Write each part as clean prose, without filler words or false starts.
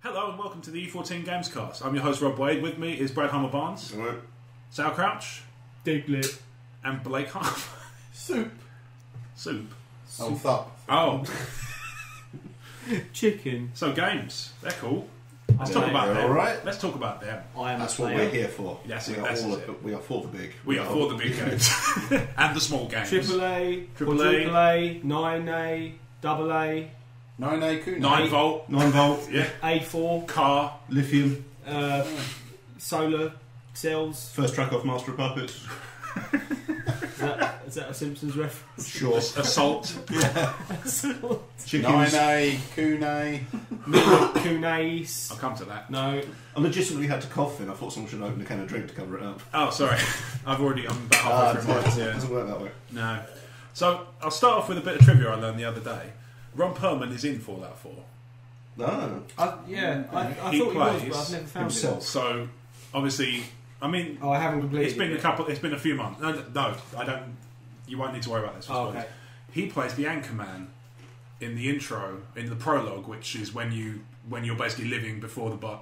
Hello and welcome to the E14 Gamecast. I'm your host Rob Wade. With me is Brad Hummer-Barnes, Sal Crouch, Diglett, and Blake Harp. Soup. Oh, Thup. Oh. Chicken. So games, they're cool. Let's talk about them. All right. Let's talk about them. That's what we're here for. Yes, we are for the big. We are for the big games and the small games. AAA, quadruple-A, 9A, AA, 9A Kuni. 9 volt. 9 volt. Yeah. A4, Car. Lithium. solar cells. First track off Master of Puppets. Is that a Simpsons reference? Sure. Assault. Yeah. Chickens. 9A, Kuni. Kunais. I'll come to that. No. I legitimately had to cough in. I thought someone should open a can of drink to cover it up. Oh, sorry. I'm about halfway through mine. It Yeah. doesn't work that way. No. So I'll start off with a bit of trivia I learned the other day. Ron Perlman is in Fallout 4. No. I thought he was, but I've never found himself. him. So obviously, I mean, I haven't completed. It's been a few months. No, I don't. You won't need to worry about this. Okay. He plays the Anchorman in the intro, in the prologue, which is when you're basically living before the war.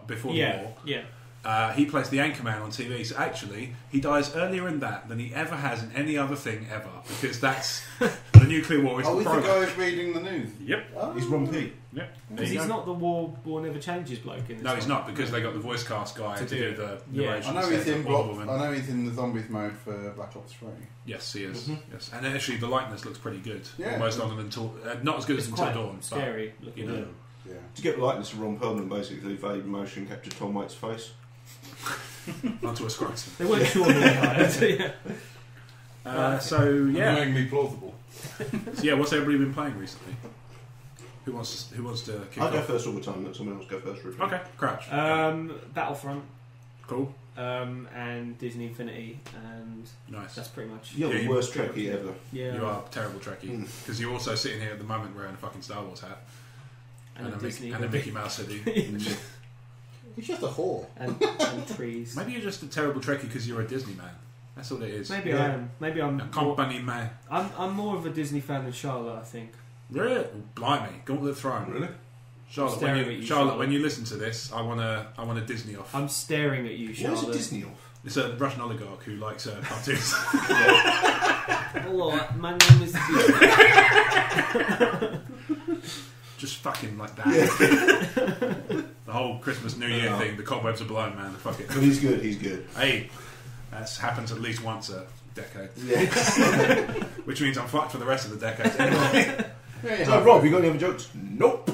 Yeah. He plays the Anchorman on TV. So actually, he dies earlier in that than he ever has in any other thing ever, because that's the nuclear war. Is Oh, the he's the prologue. guy reading the news. Yep. Oh. He's Ron P. Yep. Because he's not the War Never Changes bloke in this No, he's one. not, because they got the voice cast guy to do the Yeah. narration. I know he's instead in of Wonder Woman. I know he's in the zombies mode for Black Ops 3. Yes, he is. Yes, and actually the likeness looks pretty good. Yeah. Almost on until not as good It's as Until quite Dawn. scary looking. you know. Yeah. To get the likeness of Ron Perlman, basically, they motion captured Tom Waits' face. But onto a scrotum. They weren't sure that So yeah, Annoyingly plausible. so yeah. What's everybody been playing recently? Who wants to kick I'll go off? first all the time. Let someone else go first. Really. Okay, Crouch. Battlefront, Cool. and Disney Infinity, and Nice. that's pretty much. You're Yeah, the worst Trekkie ever. Yeah. You are a terrible Trekkie because you're also sitting here at the moment wearing a fucking Star Wars hat And a Disney and a Mickey Mouse hoodie. He's just a whore. and trees. Maybe you're just a terrible Trekkie because you're a Disney man. That's all it is. Maybe I am. Maybe I'm. A company man. I'm more of a Disney fan than Charlotte. I think. Really? Blimey, Gauntlet Throne. Really? Charlotte, at you, Charlotte, when you listen to this, I want a Disney off. I'm staring at you, What Charlotte. is a Disney off? It's a Russian oligarch who likes cartoons. Hello, my name is Disney. Just fucking like that. The whole Christmas New Year thing, the cobwebs are blown, man. Fuck it. But he's good. He's good. Hey, that happens at least once a decade. Yeah. Which means I'm fucked for the rest of the decade. Anyway. So, Rob, you got any other jokes? Nope.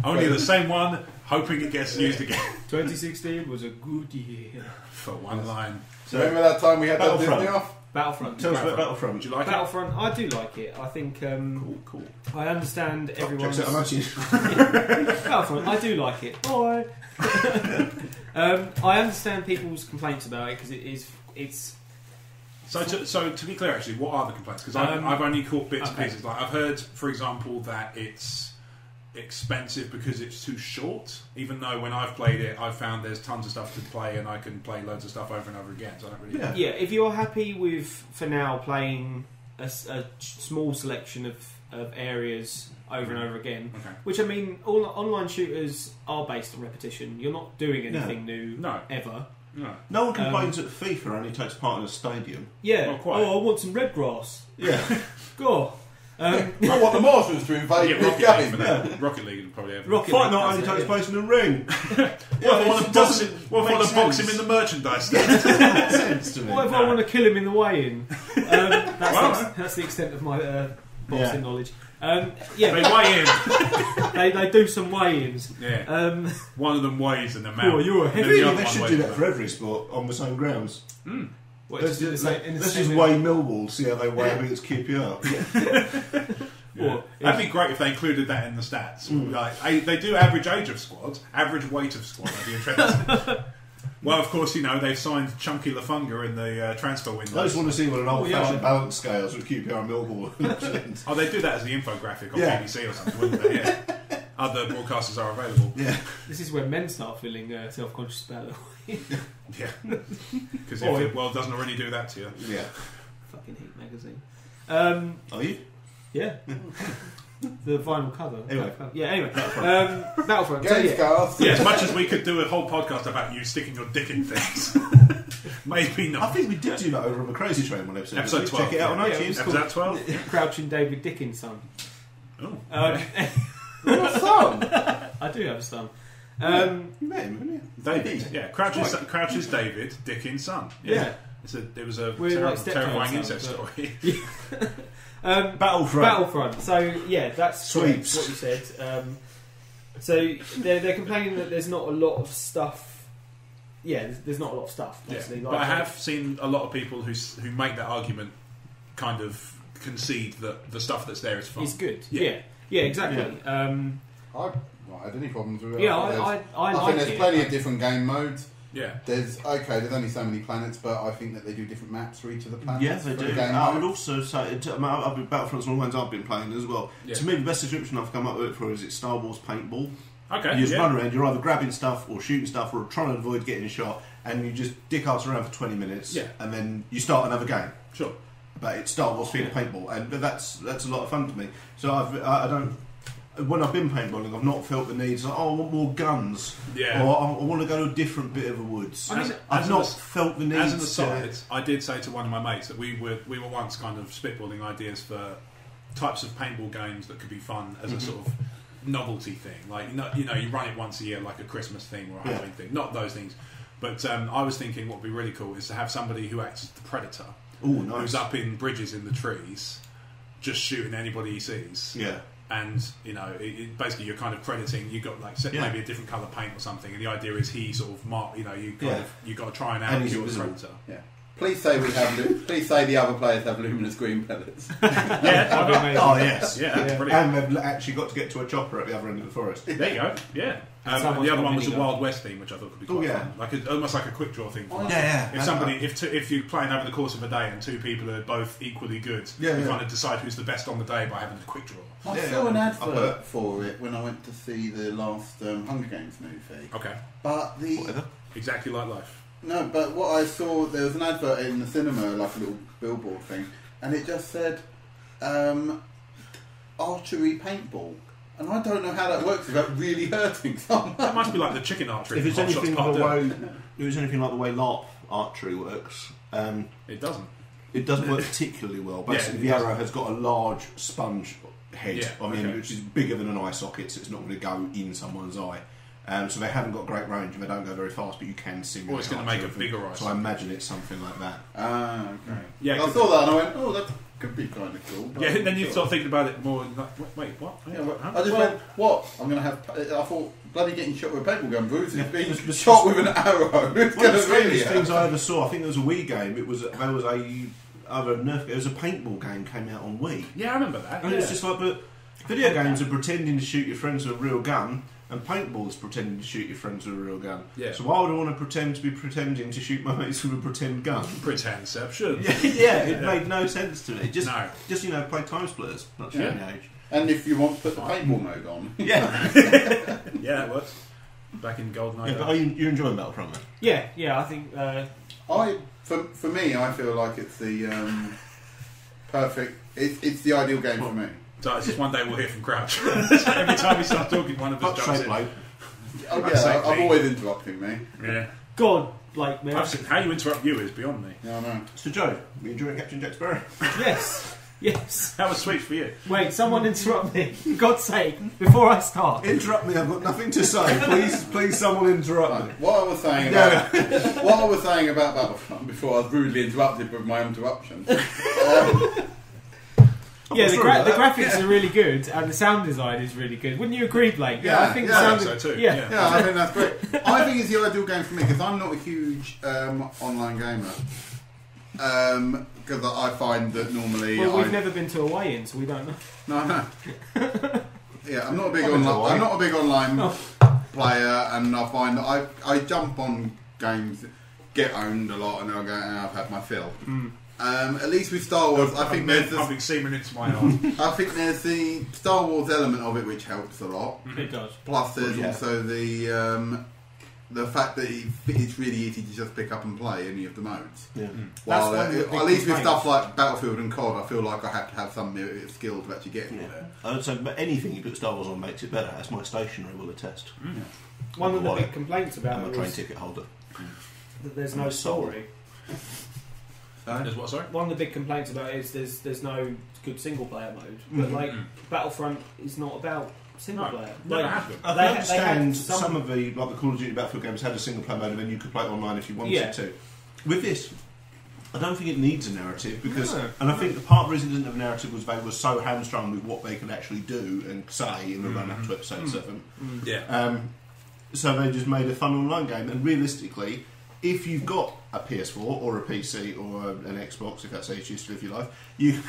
Only the same one, hoping it gets used again. 2016 was a good year. For one line. So remember that time we had that Battlefront. Disney off? Battlefront. Tell us about Battlefront. Do you like Battlefront. I do like it. I think. Cool. I understand everyone's. Checks out emoji. Battlefront. I do like it. Bye. I understand people's complaints about it because it's. So to be clear, actually, what are the complaints? Because I've only caught bits and pieces. Like I've heard, for example, that it's expensive because it's too short. Even though when I've played it, I've found there's tons of stuff to play, and I can play loads of stuff over and over again. So I don't really. Yeah. If you're happy with, for now, playing a small selection of areas over and over again, Okay. which I mean, all online shooters are based on repetition. You're not doing anything new No. ever. No. No one complains that FIFA only takes part in a stadium. Yeah. Not quite. Oh, I want some red grass. Yeah. Go. I want the Martians to invade Yeah, this Rocket League game. for that. Rocket League would probably have. Rocket Fight League Night does only it, takes yeah. place in the ring. What if I want to box him? What if I want make to box him sense. in the merchandise stand? Doesn't make sense to me. What if I want to kill him in the weigh-in? That's the extent of my boxing knowledge. They Yeah, weigh in. they do some weigh-ins. Yeah. One of them weighs an amount. Oh, you're a and then heavy- the other They one should weighs do that another. for every sport on the same grounds. What, Let's just just, in the let's same- just weigh Millwall, see how they weigh against QPR. Yeah. Or That'd be great if they included that in the stats. Like, they do average age of squad, average weight of squad. That'd be interesting. Well, of course, they've signed Chunky Lafunga in the transfer window. I just want to see what an old-fashioned yeah. balance scales with QPR and Millwall. Oh, they do that as the infographic on Yeah. BBC or something, wouldn't they? Yeah. Other broadcasters are available. Yeah. This is where men start feeling self-conscious about it. Yeah. Because if the world doesn't already do that to you. Yeah. Fucking Heat magazine. Are you? Yeah. The vinyl cover. Anyway. Yeah, anyway. Battlefront. So, yeah. Gamecast. Yeah, as much as we could do a whole podcast about you sticking your dick in things, maybe I not. think we did do that over on the Crazy Train one episode. Episode 12. Check it out on Yeah, it iTunes. was Episode 12? Crouching David Dickens' son. Oh, Your son. I do have a son. You met him, haven't you? David. Yeah, Crouch's David, Dickens' son. Yeah. It was a We're like terrifying stepfather, incest but- story. Battlefront. So yeah, that's Sweeps. what you said. So they're complaining that there's not a lot of stuff. Yeah, there's not a lot of stuff. Yeah. Basically. But I have seen a lot of people who make that argument kind of concede that the stuff that's there is fun. It's good. Yeah. Yeah, exactly. I've not had any problems with it. Yeah, I I like think there's it. plenty of different game modes. Yeah. There's only so many planets, but I think that they do different maps for each of the planets. Yeah, they for the do. game I mode. would also say, Battlefront's one of the ones I've been playing as well. Yeah. To me, the best description I've come up with it for is it's Star Wars paintball. Okay. You just yeah. run around, you're either grabbing stuff or shooting stuff or trying to avoid getting shot, and you just dick arse around for 20 minutes, Yeah. and then you start another game. Sure. But it's Star Wars themed paintball, and that's a lot of fun to me. So I don't. When I've been paintballing, I've not felt the need to, I want more guns. Yeah. Or I want to go to a different bit of the woods. I mean, I've as not an- felt the need As an to... aside, I did say to one of my mates that we were once kind of spitballing ideas for types of paintball games that could be fun as a sort of novelty thing. Like, you run it once a year, like a Christmas theme or a Halloween thing. Not those things. But I was thinking what would be really cool is to have somebody who acts as the predator, Ooh, nice. who's up in bridges in the trees, just shooting anybody he sees. Yeah. And basically you're kind of crediting. You got like maybe a different colour paint or something, and the idea is he sort of you got to try and And he's outkill the invisible. predator. Yeah. Please say please say the other players have luminous green pellets. Yeah, Oh, yes. yeah, that's brilliant. And they've actually got to get to a chopper at the other end of the forest. There you go. Yeah. And someone's the other got one was a minigun. Wild West theme, which I thought could be quite yeah. fun, like almost like a quick draw thing. Yeah. If you're playing over the course of a day and two people are both equally good, Yeah, you yeah. kind of decide who's the best on the day by having a quick draw. I Yeah, saw an I've heard. advert for it when I went to see the last Hunger Games movie. Okay. But Whatever. Exactly like life. No, but what I saw, there was an advert in the cinema, like a little billboard thing, and it just said archery paintball. And I don't know how that works without really hurting someone. That must be like the chicken archery. If it's from Hot Shots anything Part like the way LARP archery works, It doesn't. it doesn't work particularly well. Basically, Yeah, it the arrow has got a large sponge head, Yeah, which is bigger than an eye socket, so it's not going to go in someone's eye. So they haven't got great range and they don't go very fast, but you can simulate. Or it's going to make a archery. bigger eye So I socket. imagine it's something like that. Ah, okay. Yeah, I could saw that and I went, oh, that could be kind of cool. Yeah, then you start thinking about it more. Like, wait, what? Yeah, but Huh? I just went, what? I'm going to have... I thought, bloody getting shot with a paintball gun, Bruce is being the- shot with an arrow. It's One of going the to really strangest hurt. things I ever saw, I think there was a Wii game. It was a paintball game came out on Wii. Yeah, I remember that. And yeah. it's just like, but video games are pretending to shoot your friends with a real gun, and paintball is pretending to shoot your friends with a real gun. Yeah. So why would I want to pretend to be pretending to shoot my mates with a pretend gun? Pretendception. It made no sense to me. Just No. play Time Splitters. Not Yeah. showing the age. And if you want to put the paintball mode on. Yeah. Yeah, that works. Back in GoldenEye. Yeah, but you're enjoying Battlefront, then? Yeah, I think For me, I feel like it's the perfect... It's the ideal game for me. So it's just one day we'll hear from Crouch. Every time we start talking, one of us Fuck's jumps sake, in. mate. Oh, That's yeah, like I'm me. always interrupting me. Yeah. God, like man. I've seen, how you interrupt you is beyond me. Yeah, I know. So Joe, you enjoying Captain Jack Sparrow? Yes. That was sweet for you. Wait, someone interrupt me. For God's sake, before I start. Interrupt me, I've got nothing to say. Please someone interrupt me. Right. What I was saying about Battlefront before I was rudely interrupted with my interruption. Yeah, the sorry about that. graphics are really good and the sound design is really good. Wouldn't you agree, Blake? Yeah, I think yeah, the I sound. think so too. Yeah. Yeah, I think that's great. I think it's the ideal game for me because I'm not a huge online gamer. Because I find that normally Well, we've never been to a weigh-in, so we don't know. No. Yeah, I'm not a big I've been to online. Hawaii. I'm not a big online player, and I find that I jump on games, get owned a lot, and then I go, I've had my fill. At least with Star Wars, I think there's pumping semen into my arm. I think there's the Star Wars element of it which helps a lot. It does. Plus, there's Well, yeah. also the the fact that it's really easy to just pick up and play any of the modes. Yeah. While That's one of the big at least with complaints. stuff like Battlefield and COD, I feel like I have to have some skill to actually get Yeah. there. So, but anything you put Star Wars on makes it better. That's my stationery will attest. One of the Wallet. big complaints about I'm a it train is ticket holder. that there's no story. There's what, sorry? One of the big complaints about it is there's no good single player mode. But like Battlefront is not about single player. Never Like, have been. I They- understand they had some of the like the Call of Duty Battlefield games had a single player mode and then you could play it online if you wanted Yeah. to. With this, I don't think it needs a narrative because, No. and I think the part of the reason it didn't have a narrative was they were so hamstrung with what they could actually do and say in the run up to episode 7. Yeah. So they just made a fun online game. And realistically, if you've got a PS4 or a PC or an Xbox, if that's how you choose to live your life, you.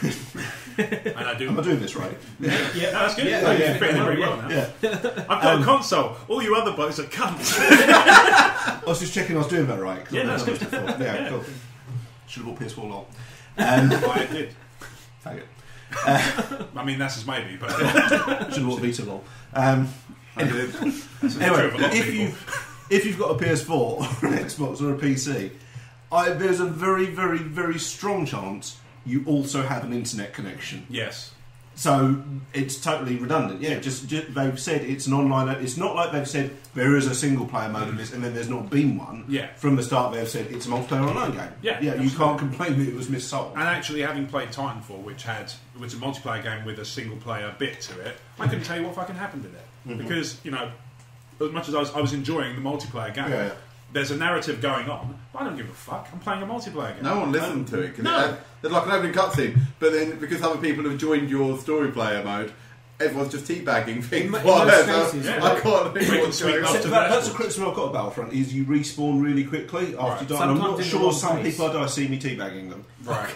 And I do. Am I doing this right? Yeah, no, that's good. Yeah, You're yeah. fitting in very well now. Yeah. I've got a console. All you other blokes are cunts. I was just checking I was doing that right. 'Cause Yeah, I've that's done this good. before. Yeah, Yeah. cool. Should have bought PS4 long. I did. Thank it. I mean, that's just maybe, but Should have bought Vita long. Anyway, if you've got a PS4 or an Xbox or a PC, there's a very, very, very strong chance you also have an internet connection. yes. So it's totally redundant. Yeah, just they've said it's an online. It's not like they've said there is a single player mode in this, and then there's not been one. Yeah. From the start, they've said it's a multiplayer online game. Yeah, You absolutely. can't complain that it was missold. And actually, having played Titanfall, which was a multiplayer game with a single player bit to it, I couldn't tell you what fucking happened in it because as much as I was enjoying the multiplayer game. Yeah. There's a narrative going on, but I don't give a fuck. I'm playing a multiplayer game. No one listened to it because No. there's like an opening cutscene, but then because other people have joined your story player mode, everyone's just teabagging things. In most while they're- cases, so yeah. I can't think We can what's sweep going up on. to That's the criticism I've got about Battlefront is you respawn really quickly after you die. And I'm Sometimes not in the sure wrong some place. people I die see me teabagging them. Right.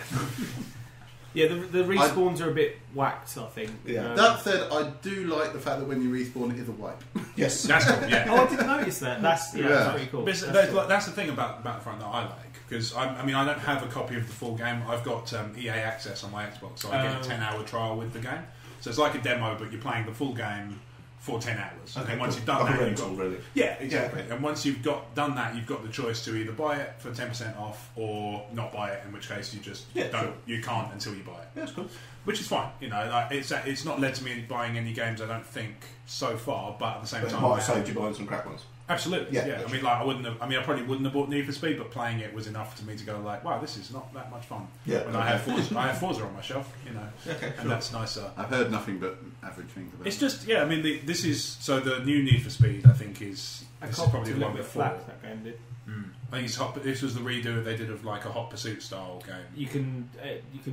Yeah, the respawns are a bit whacked, I think. Yeah. That said, I do like the fact that when you respawn, it is a wipe. Yes. That's cool, yeah. Oh, I didn't notice that. That's Yeah. pretty cool. But that's the thing about Battlefront that I like because I mean I don't have a copy of the full game. I've got EA access on my Xbox, so I get a 10-hour trial with the game. So it's like a demo, but you're playing the full game for 10 hours. Okay, and once cool. you've done Like a that, rental, really. Yeah, exactly. And once you've done that, you've got the choice to either buy it for 10% off or not buy it. In which case, you just you can't until you buy it. Yeah, that's cool. Which is fine. Like, it's not led to me buying any games I don't think so far, but at the same But it time, might have saved you buying some crap ones. absolutely. Yeah, Yeah. that's I mean, like I probably wouldn't have bought Need for Speed, but playing it was enough to me to go like, wow, this is not that much fun. Yeah. When I have Forza on my shelf, Okay, and that's nicer. I've heard nothing but average things about It's it. just I mean, this is so the new Need for Speed. I think is I this is copped probably a the little one bit before. flat, that game did. I think it's hot. This was the redo they did of like a Hot Pursuit style game. You can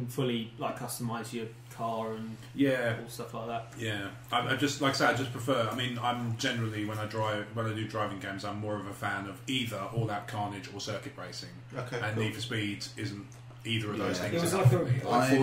fully like customize your car and Yeah, all stuff like that. yeah. I just like I say, I just prefer. I mean, I'm generally when I do driving games, I'm more of a fan of either All Out Carnage or circuit racing. Okay, And cool. Need for Speed isn't either of those Yeah. things. It was enough like for a-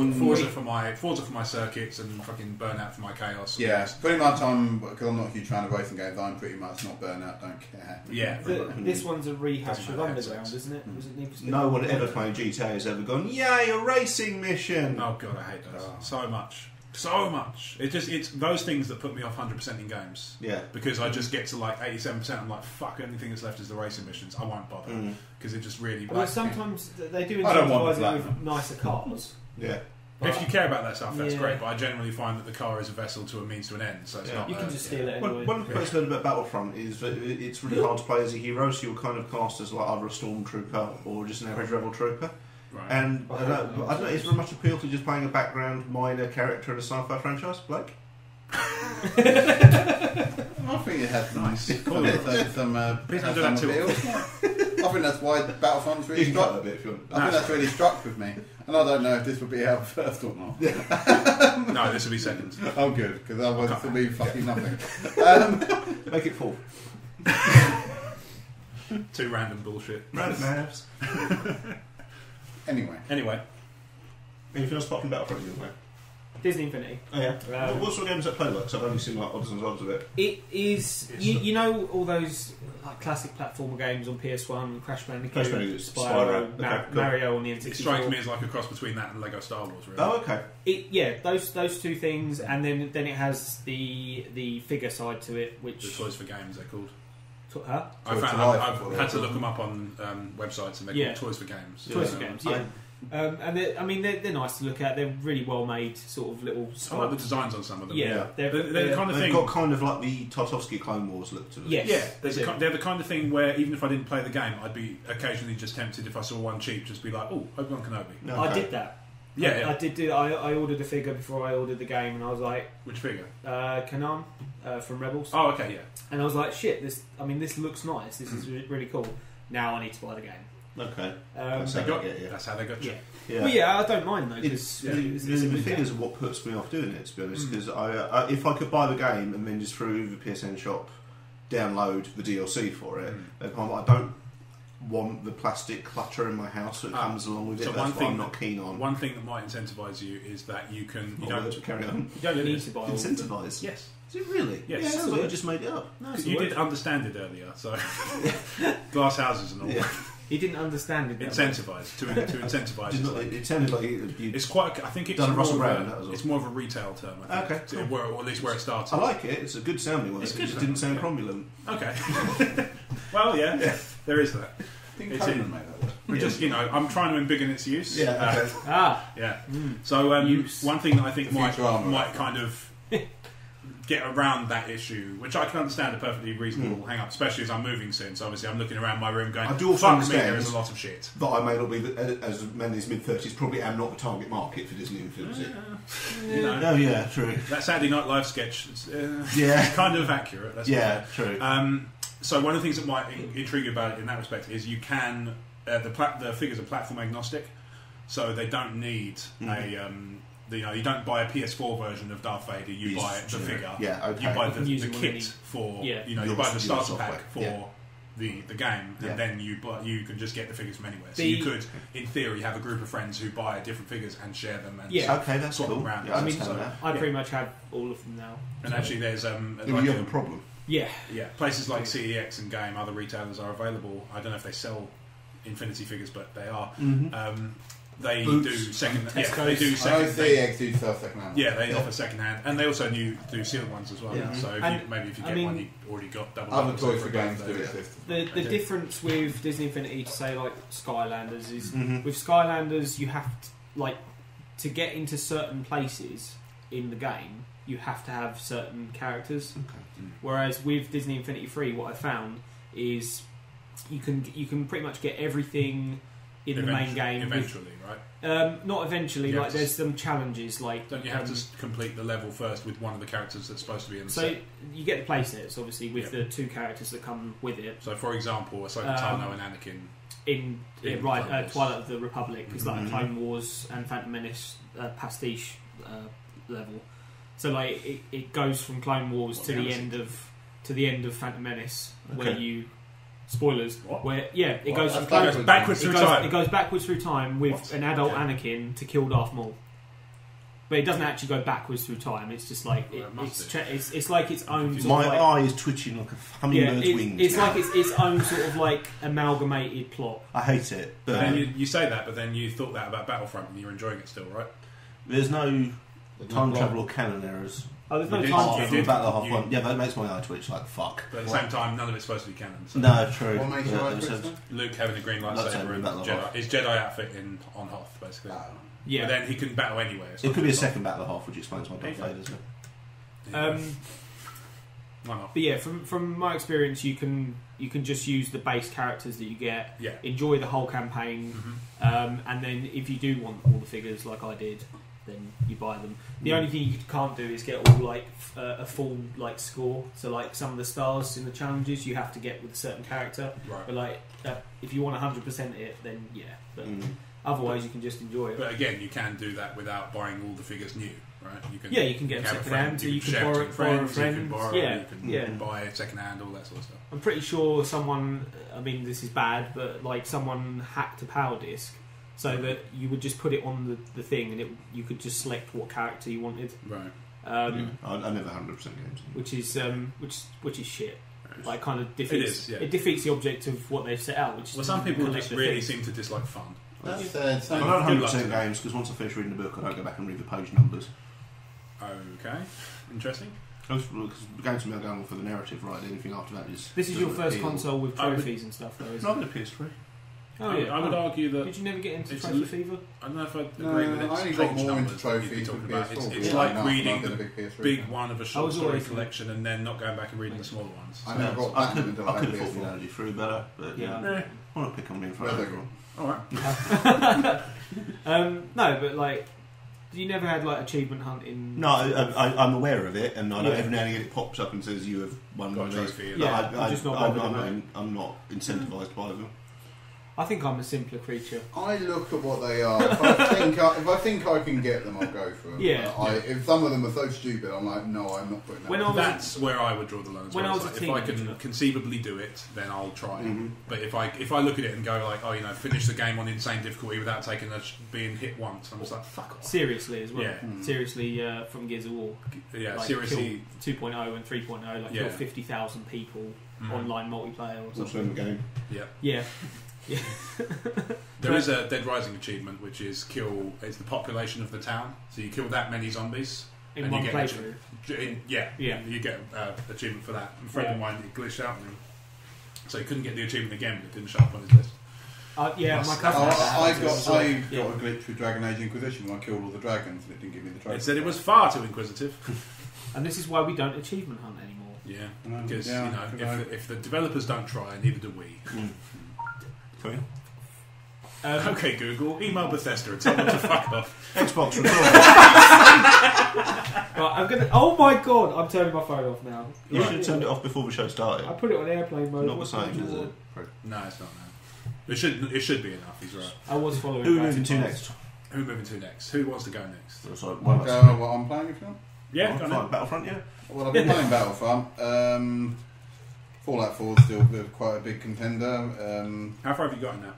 me. I- Forza for my circuits and fucking Burnout for my chaos. Yeah, pretty much. Because I'm not a huge fan of racing games. I'm pretty much not Burnout. Don't care. Yeah. This one's a rehash Doesn't of matter, Underground, it's- isn't it? Was it Need for Speed? No one ever playing GTA has ever gone, yay, a racing mission! Oh god, I hate those so much. So much. It's those things that put me off 100% in games. Yeah. Because I just get to like 87%. I'm like, fuck. Anything that's left is the racing missions. I won't bother because it just really. Well, sometimes they do I don't want incentivize the it with nicer cars. Yeah. if you care about that stuff, that's Yeah. great. But I generally find that the car is a vessel to a means to an end. So it's Yeah. not. You can just steal it anyway. One of the things I heard about Battlefront is that it's really hard to play as a hero, so you're kind of cast as like either a stormtrooper or just an average rebel trooper. Right. And I don't know, is there much appeal to just playing a background minor character in a sfi franchise, Blake? I think it has nice. Cool. Please don't do that too appeal. I think that's why Battlefront's You really can cut struck. that bit if you want. I think that's really struck with me, and I don't know if this would be out first or not. No, this will be second. Oh, good, because otherwise this will be fucking nothing. Make it full. Two random bullshit. Random maps. Anyway, Anything else apart from Battlefront you play? Disney Infinity. Oh yeah. What sort of games that play like? 'Cause I've only seen like odds and sods of it. It is. You know all those like classic platformer games on PS1, Crash Bandicoot, Crash Bandicoot, Spyro, Spyro. Okay, cool. Mario on the N64. It strikes me as like a cross between that and Lego Star Wars. Really. Oh okay. Those two things, and then it has the figure side to it, The which Toys for Games they're called. Huh? I've had to look them up on websites, and they're called Toys for Games. Toys for Games, yeah. And they're nice to look at. They're really well made, sort of little. I like the designs on some of them. Yeah, they're the kind of they've thing. got kind of like the Tartovsky Clone Wars look to them. Yes. Yeah, they're the kind of thing where even if I didn't play the game, I'd be occasionally just tempted if I saw one cheap, just be like, oh, Obi-Wan Kenobi. Okay. I did that. Yeah, I did do. I ordered a figure before I ordered the game, and I was like, which figure? Kanan from Rebels. Oh, okay, yeah. And I was like, shit, this looks nice. This is really cool. Now I need to buy the game. Okay. That's how they got you. Yeah. Well, I don't mind though. The figures are what puts me off doing it, to be honest. Because if I could buy the game and then just through the PSN shop download the DLC for it, I don't want the plastic clutter in my house that comes along with it. That's what I'm not keen on. One thing that might incentivise you is that you can. You don't need to buy incentivise. Yes. Is it really? Yes. Yeah, it sounds like you just made it up. No, you did understand it earlier, so glass houses and all. Yeah. He didn't understand it. Incentivise to incentivise. It sounded like it's quite. I think it's more of a retail term. I think. Okay, cool. Or at least where it started. I like it. It's a good sounding one. It just didn't sound cromulent. Okay. Well, yeah, there is that. I think Conan made that word. We just, I'm trying to embiggen its use. Yeah. Yeah. So one thing that I think might kind of get around that issue, which I can understand a perfectly reasonable hang up, especially as I'm moving soon. So obviously I'm looking around my room going, I do also understand there is a lot of shit. That I may not be, as a man in his mid-30s, probably am not the target market for Disney films. Oh yeah, true. That Saturday Night Live sketch, it's kind of accurate. That's true. So one of the things that might intrigue you about it in that respect is you can, the figures are platform agnostic, so they don't need you don't buy a PS4 version of Darth Vader. You buy the figure. Yeah, okay. You buy the kit for. You buy the starter pack for the game, and then you can just get the figures from anywhere. So you could, in theory, have a group of friends who buy different figures and share them. And okay, that's swap cool. them around. Yeah, I pretty much have all of them now. And actually, there's you have a problem. Yeah. Places like CEX and Game, other retailers are available. I don't know if they sell Infinity figures, but they are. They do second. They do second. CEX do sell second hand. Yeah, they offer second hand, and they also do sealed ones as well. Yeah. So if you get one, you already got double. Other Toys for Games do exist. The difference with Disney Infinity to say like Skylanders is with Skylanders you have to get into certain places in the game. You have to have certain characters. Okay. Whereas with Disney Infinity 3, what I found is you can pretty much get everything in the main game. Eventually, right? Not eventually. There's some challenges. Don't you have to complete the level first with one of the characters that's supposed to be in the set? So you get the playsets, obviously, with the two characters that come with it. So, for example, Ahsoka Tano and Anakin. In Twilight of the Republic is like a Clone Wars and Phantom Menace pastiche level. So it goes from Clone Wars to the end of Phantom Menace, where you spoilers. What? Where it goes backwards through time. It goes backwards through time with an adult Anakin to kill Darth Maul. But it doesn't actually go backwards through time. It's just like it's like its own. My eye is twitching like a hummingbird's wings. It's like its own sort of like amalgamated plot. I hate it. But then you say that, but then you thought that about Battlefront, and you're enjoying it still, right? There's no time travel or canon errors. Oh, there's no time travel. Battle one. Yeah, that makes my eye twitch like fuck. But at the same time, none of it's supposed to be canon. So. No, true. What makes your eye twitch? Luke having a green lightsaber and his Jedi outfit on Hoth, basically. Yeah. But then he can battle anywhere. It could be a second Battle of Hoth, which explains my Darth Vader, doesn't it? Why not? But yeah, from my experience, you can just use the base characters that you get. Yeah. Enjoy the whole campaign, and then if you do want all the figures, like I did, then you buy them. The only thing you can't do is get all like a full like score. So like some of the stars in the challenges you have to get with a certain character. Right. But like if you want 100% it, then yeah. But otherwise, you can just enjoy it. But again, you can do that without buying all the figures new, right? You can get them second hand. So you can borrow a friend. You can buy second hand, all that sort of stuff. I'm pretty sure someone. I mean, this is bad, but like someone hacked a power disc. So that you would just put it on the thing, and you could just select what character you wanted. Right. I never 100% games. Which is shit. Like kind of defeats. It defeats the object of what they've set out. Which some people just really seem to dislike fun. I don't 100% games because once I finish reading the book, I don't go back and read the page numbers. Okay, interesting. Because the games are going for the narrative, right? Anything after that is. This is your first console with trophies and stuff, though, isn't Not it? with a PS3. Oh, yeah. I would argue that. Did you never get into it's Trophy Fever? I don't know if I agree with it. I only got more into trophies with PS4. It's like reading the big one of a short story collection and then not going back and reading the smaller ones. I never got I that until could I have had thought the PS4. analogy through better, but Yeah. I want to pick on me in front of everyone. Alright. No, but like, you never had like achievement hunting. No, I'm aware of it, and I know every now and again it pops up and says you have won Got a one of these. trophy. Yeah, I'm just not bothered I'm not incentivised by them. I think I'm a simpler creature. I look at what they are. If I think I can get them, I'll go for them. Yeah. If some of them are so stupid, I'm like, no, I'm not putting that. That's where I would draw the line. When I was a if I can teenager. conceivably do it, then I'll try. Mm-hmm. But if I look at it and go like, finish the game on insane difficulty without being hit once, I'm just like, fuck off. Seriously as well. Yeah. Seriously, from Gears of War. Yeah, Like, seriously. kill 2.0 and 3.0, like kill 50,000 people online multiplayer or Also something. in the game. Yeah. Yeah. There is a Dead Rising achievement, which is it's the population of the town. So you kill that many zombies. In and one you get playthrough. Yeah. Yeah. You get achievement for that. A friend of mine glitched out, so he couldn't get the achievement again, but it didn't show up on his list. Yeah, my cousin had that. I got a glitch with Dragon Age Inquisition when I killed all the dragons and it didn't give me the trophy. It said it was far too inquisitive. And this is why we don't achievement hunt anymore. Yeah, because if the developers don't try, neither do we. Cool. Okay, Google, email Bethesda and tell them to fuck off. Xbox record. Right, I'm gonna. Oh my god! I'm turning my phone off now. You should have turned it off before the show started. I put it on airplane mode. Not the same, is it? No, it's not. No. It should be enough. He's right. I was following. Who are we back moving to in next? Who are we moving to next? Who wants to go next? It's like, What I'm playing, if you want? Yeah, go on. Battlefront, yeah. Well, I've been playing Battlefront. Fallout 4 is still quite a big contender. How far have you gotten now?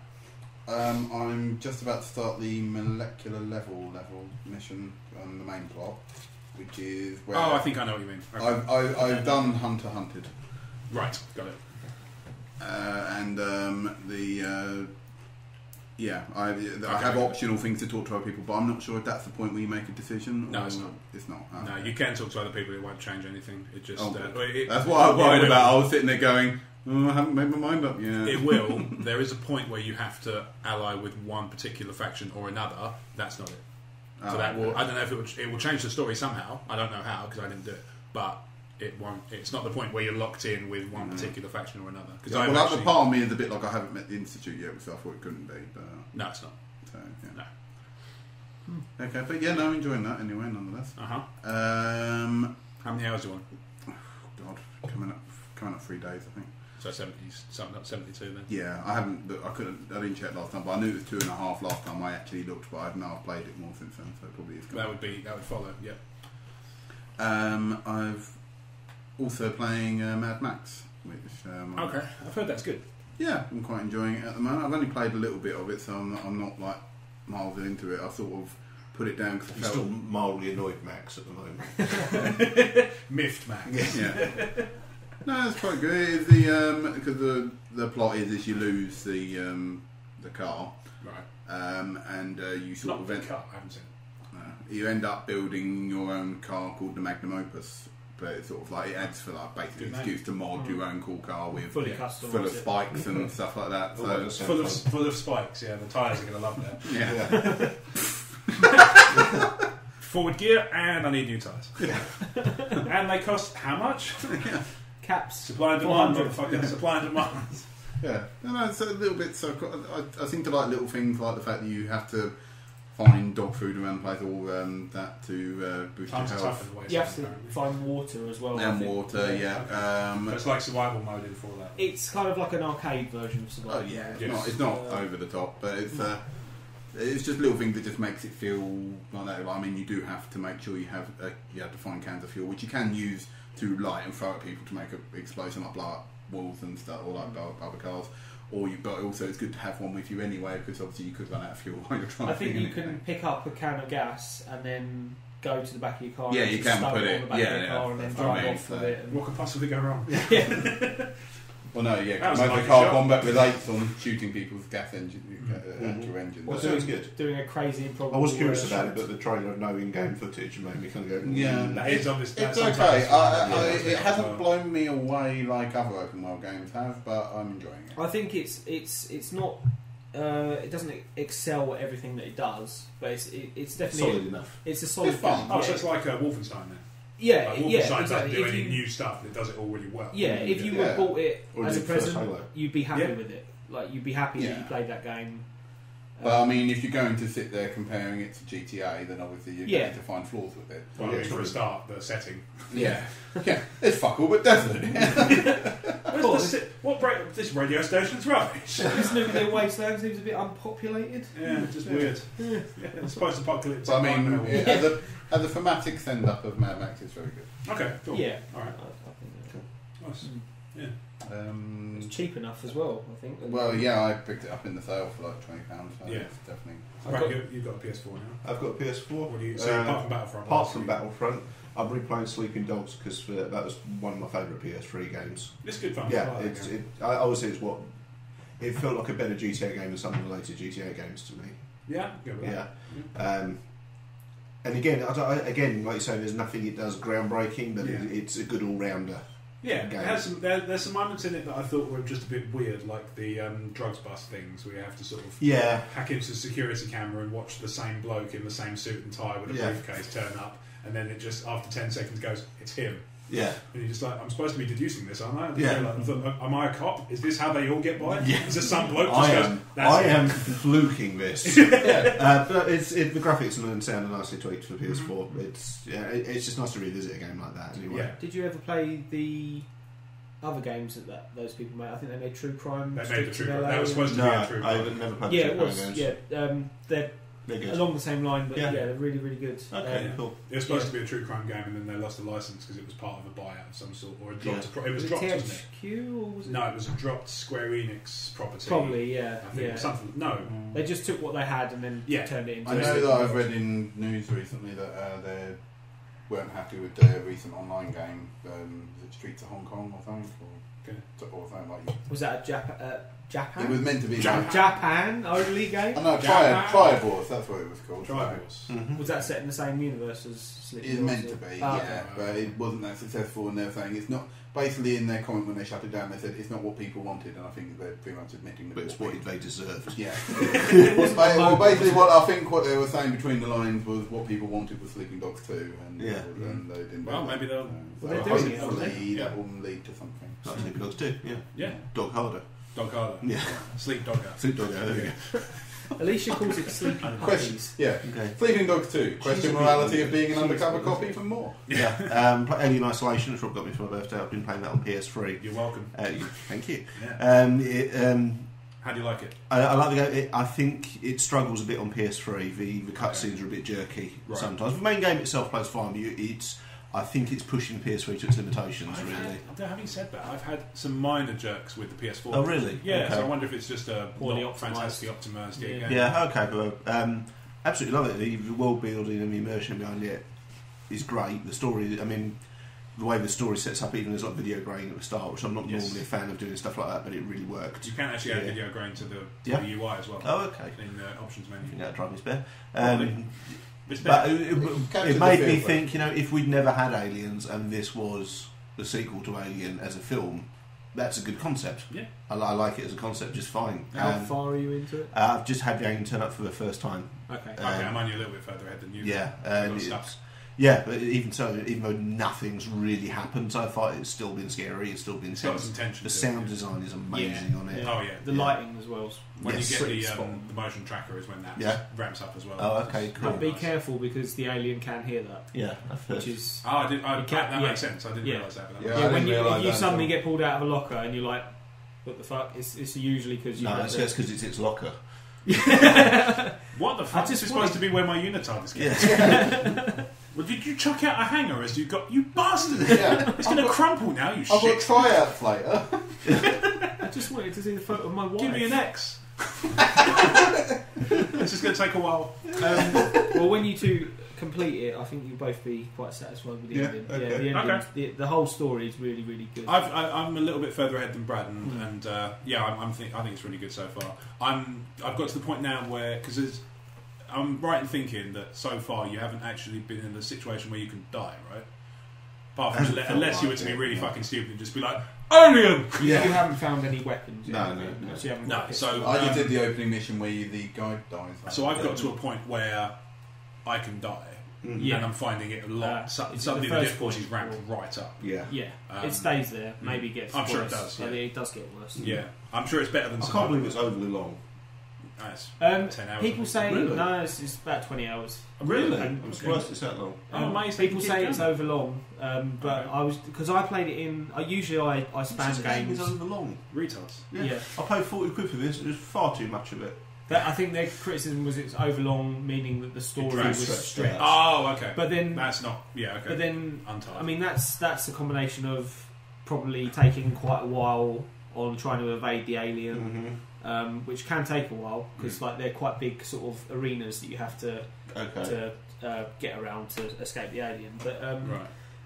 I'm just about to start the molecular level mission on the main plot, which is where... I think I know what you mean. Okay. I've done Hunter Hunted. Right, got it. I have optional things to talk to other people, but I'm not sure if that's the point where you make a decision. No, it's not. It's not. No, you can talk to other people. It won't change anything. It just. That's what I'm worried about. I was sitting there going, I haven't made my mind up yet. It will. There is a point where you have to ally with one particular faction or another. That's not it. So that will. I don't know if it will change the story somehow. I don't know how because I didn't do it. But it won't. It's not the point where you're locked in with one particular faction or another. Because the part of me is a bit like I haven't met the Institute yet, so I thought it couldn't be. But no, it's not. So, yeah. No. Okay, but yeah, no, I'm enjoying that anyway, nonetheless. How many hours do you want? God, coming up 3 days, I think. So 70, something up 72 then. Yeah, I haven't. I didn't check last time, but I knew it was 2.5 last time I actually looked. But I've played it more since then, so it probably is. That would follow. Yeah. I've also playing Mad Max, which okay, I've heard that's good. Yeah, I'm quite enjoying it at the moment. I've only played a little bit of it, so I'm not like miles into it. I sort of put it down because I You're felt still mildly annoyed, Max, at the moment. Miffed Max. Yeah. No, it's quite good. It's because the plot is you lose the car, Right. and you sort Not of the car. I haven't seen it. you end up building your own car called the Magnum Opus. But it's sort of like it adds for like basically an excuse to mod your own cool car with Fully custom, full of spikes and stuff like that. So Full of spikes. Yeah, the tyres are going to love that. yeah. Forward gear, and I need new tyres. And they cost how much? Caps. Supply and demand, 400. motherfucker. Supply and demand. Yeah, no, it's a little bit. So I seem to like little things like the fact that you have to find dog food around the place, or that to boost your health. You have to find water as well. And water, yeah. So it's like survival mode in Fallout. It's kind of like an arcade version of survival. Oh yeah, Yes. it's not over the top, but it's just little things that just makes it feel like that. I mean, you do have to make sure you have to find cans of fuel, which you can use to light and throw at people to make an explosion, like blow up walls and stuff, or like blow up other cars. But also it's good to have one with you anyway, because obviously you could run out of fuel while you're trying. I think you can pick up a can of gas and then go to the back of your car. Yeah, and you can stow put on it. the back of your car and then drive off with it. What could possibly go wrong? Yeah. Well, no, yeah, That was most a of car shot. combat relates on shooting people with gas engine, actual engines. Well, sounds good. Doing a crazy improbable. I was curious about it, but the trailer of no in-game footage made me kind of go, Yeah, That is obviously. it's okay. It hasn't blown me away like other open world games have, but I'm enjoying it. I think it's not. It doesn't excel at everything that it does, but it's definitely solid enough. It's a solid It's fun. game. Oh, yeah. so it's like Wolfenstein then. Yeah, Like, yeah, Wolfenstein doesn't exactly. do If any you- new stuff. It does it all really well. Yeah, if you Yeah. bought it Or as a did first present, Halo. you'd be happy Yeah. with it. Like you'd be happy that you Yeah. played that game. But I mean, if you're going to sit there comparing it to GTA, then obviously you're Yeah. going to find flaws with it. Well, Yeah, for true. a start, the setting. Yeah, yeah, it's fuck all, but definitely. This radio station's rubbish. This nuclear wasteland seems a bit unpopulated. Yeah, just weird. Yeah, it's post-apocalyptic. So I mean, environment. as a thematic send-up of Mad Max, it's very good. Okay, cool. Yeah, All right. I think Nice. Yeah. it's cheap enough as well. I think. Well, yeah, I picked it up in the sale for like £20, so Yeah. it's definitely. Right, you've got a PS4 now. I've got a PS4. What do you? So apart from Battlefront. Apart from Battlefront, I'm replaying Sleeping Dogs because that was one of my favourite PS3 games. It's good fun. Yeah, I like that game. I always say it's what it felt like a better GTA game than some of the later GTA games to me. Yeah, good with Yeah, that. and again, again, like you say, there's nothing it does groundbreaking, but Yeah. it's a good all-rounder. Yeah, game. it has some, there's some moments in it that I thought were just a bit weird, like the drugs bust things, where you have to sort of Yeah, hack into the security camera and watch the same bloke in the same suit and tie with a Yeah. briefcase turn up, and then it just, after 10 seconds, goes, it's him. yeah. And you're just like, I'm supposed to be deducing this, aren't I? And Yeah. you're like, I thought, am I a cop? Is this how they all get by? Yeah. Is there some bloke just I goes, am. that's I it. am fluking this. But the graphics and sound are nicely tweaked for PS4. It's just nice to revisit a game like that. Anyway. Yeah. Did you ever play the other games that those people made? I think they made True Crime. They made the Streets True of Crime. LA That was supposed to No, be a True I Crime. never played Yeah, the it True was. Crime games. Yeah, they're They're good. along the same line, but Yeah. yeah, they're really, really good. Okay, Yeah. cool. It was supposed to be a True Crime game, and then they lost the license because it was part of a buyout of some sort, or it dropped. Yeah. It was Was it dropped, wasn't it? THQ or was it? No, it was a dropped Square Enix property. Probably, yeah. I think yeah. it was something. No, They just took what they had and then Yeah. turned it into. I know that I've read in news recently that they weren't happy with their recent online game, was it Streets of Hong Kong or something, or something like that. Was that a Japan? It was meant to be. Japan only game? Oh no, Japan. Triforce, that's what it was called. Triforce. Mhm. Was that set in the same universe as Sleeping It's Dogs, meant or- to be, Ah, yeah, okay. but it wasn't that successful, and they're saying it's not. Basically, in their comment when they shut it down, they said it's not what people wanted, and I think they're pretty much admitting that. But it's what they deserved. Yeah. Well, basically, what they were saying between the lines was what people wanted was Sleeping Dogs 2, and Yeah. and they didn't. Well, do that. maybe they'll- Well, they're doing it, aren't hopefully they? that will lead to something. Like Sleeping Dogs 2, yeah. Yeah. Dog Harder. Dog Harder. Yeah. Sleep Dogger. Sleep Dog, there we go. Alicia calls it Sleeping Question. Puppies. Yeah. Okay. Sleeping Dogs 2. Question a morality bit- of being an she's undercover a bit- copy for more. Yeah. Alien Isolation, that's what got me for my birthday. I've been playing that on PS3. You're welcome. Thank you. Yeah. How do you like it? I like the game. I think it struggles a bit on PS3. The cutscenes are a bit jerky Right. sometimes. The main game itself plays fine, but I think it's pushing the PS3 to its limitations, really. Having said that, I've had some minor jerks with the PS4. Oh, really? Yeah, Okay. so I wonder if it's just a Poorly not optimised. fantastically optimised Yeah. game. Yeah, okay. But, absolutely love it. The world building and the immersion behind it is great. The story, I mean, the way the story sets up, even there's like video graying at the start, which I'm not Yes. normally a fan of doing stuff like that, but it really worked. You can actually add Yeah. video grain to the Yeah. UI as well. Oh, okay. In the options I menu. think that'd drive me spare. Probably. It's But better. Captured it made the me feel, think, if we'd never had Aliens and this was the sequel to Alien as a film, that's a good concept. Yeah. I like it as a concept just fine. How far are you into it? I've just had the Alien turn up for the first time. Okay. Okay, I'm only a little bit further ahead than you. Yeah, I've and got it's, stuff. yeah, but even so, even though nothing's really happened so far, it's still been scary. It's still been It's got tense. some tension. The to it, sound yeah. design is amazing on it. Oh yeah. The Yeah. lighting as well. When Yes. you Pretty get spot on. the motion tracker is when that Yeah. ramps up as well. Oh, okay, It's cool. But be nice. careful because the alien can hear that, Yeah, I've heard. which is Oh, I did. You can't- That yeah. makes sense. I didn't Yeah. realise that. But that Yeah. makes I when didn't you realise if you that suddenly until- get pulled out of a locker and you're like, what the fuck? It's usually because you. No, had that's the- because it's its locker. What the fuck? I just This is wanted- supposed to be where my unitard is going. Yeah. Well, did you chuck out a hanger as you got? You bastard! Yeah. It's going to crumple now, you I've got shit. tryouts later. I just wanted to see the photo of my wife. Give me an X. This is going to take a while. Well, when you two complete it, I think you'll both be quite satisfied with the Yeah, ending. okay. Yeah, the ending, the whole story is really, really good. I'm a little bit further ahead than Brad, and I think it's really good so far. I've got to the point now where because I'm right in thinking that so far you haven't actually been in a situation where you can die, right? Apart from unless you were to be really fucking stupid and just be like, alien! You haven't found any weapons yet. No. So you haven't No, got so I just did the opening mission where the guy dies. So I've got to a point where I can die, and I'm finding it a lot. Suddenly the difficulty's ramped right up. Yeah. It stays there. Maybe it gets I'm worse. sure it does. Yeah. It does get worse. Yeah, I'm sure it's better than. I can't believe it's overly long. Nice. 10 hours. People say Really? no, it's about 20 hours. Really? I'm surprised it's that long. Amazing. People say it's over long, but I was because I played it in. Usually I spam games. It's over long. Retards. Yeah. I paid 40 quid for this. It was far too much of it. I think their criticism was it's over long, meaning that the story was stretched. Oh, okay. But then that's not. Yeah, okay. But then Untied. I mean that's a combination of probably taking quite a while on trying to evade the alien. Which can take a while because like they're quite big sort of arenas that you have to get around to escape the alien. But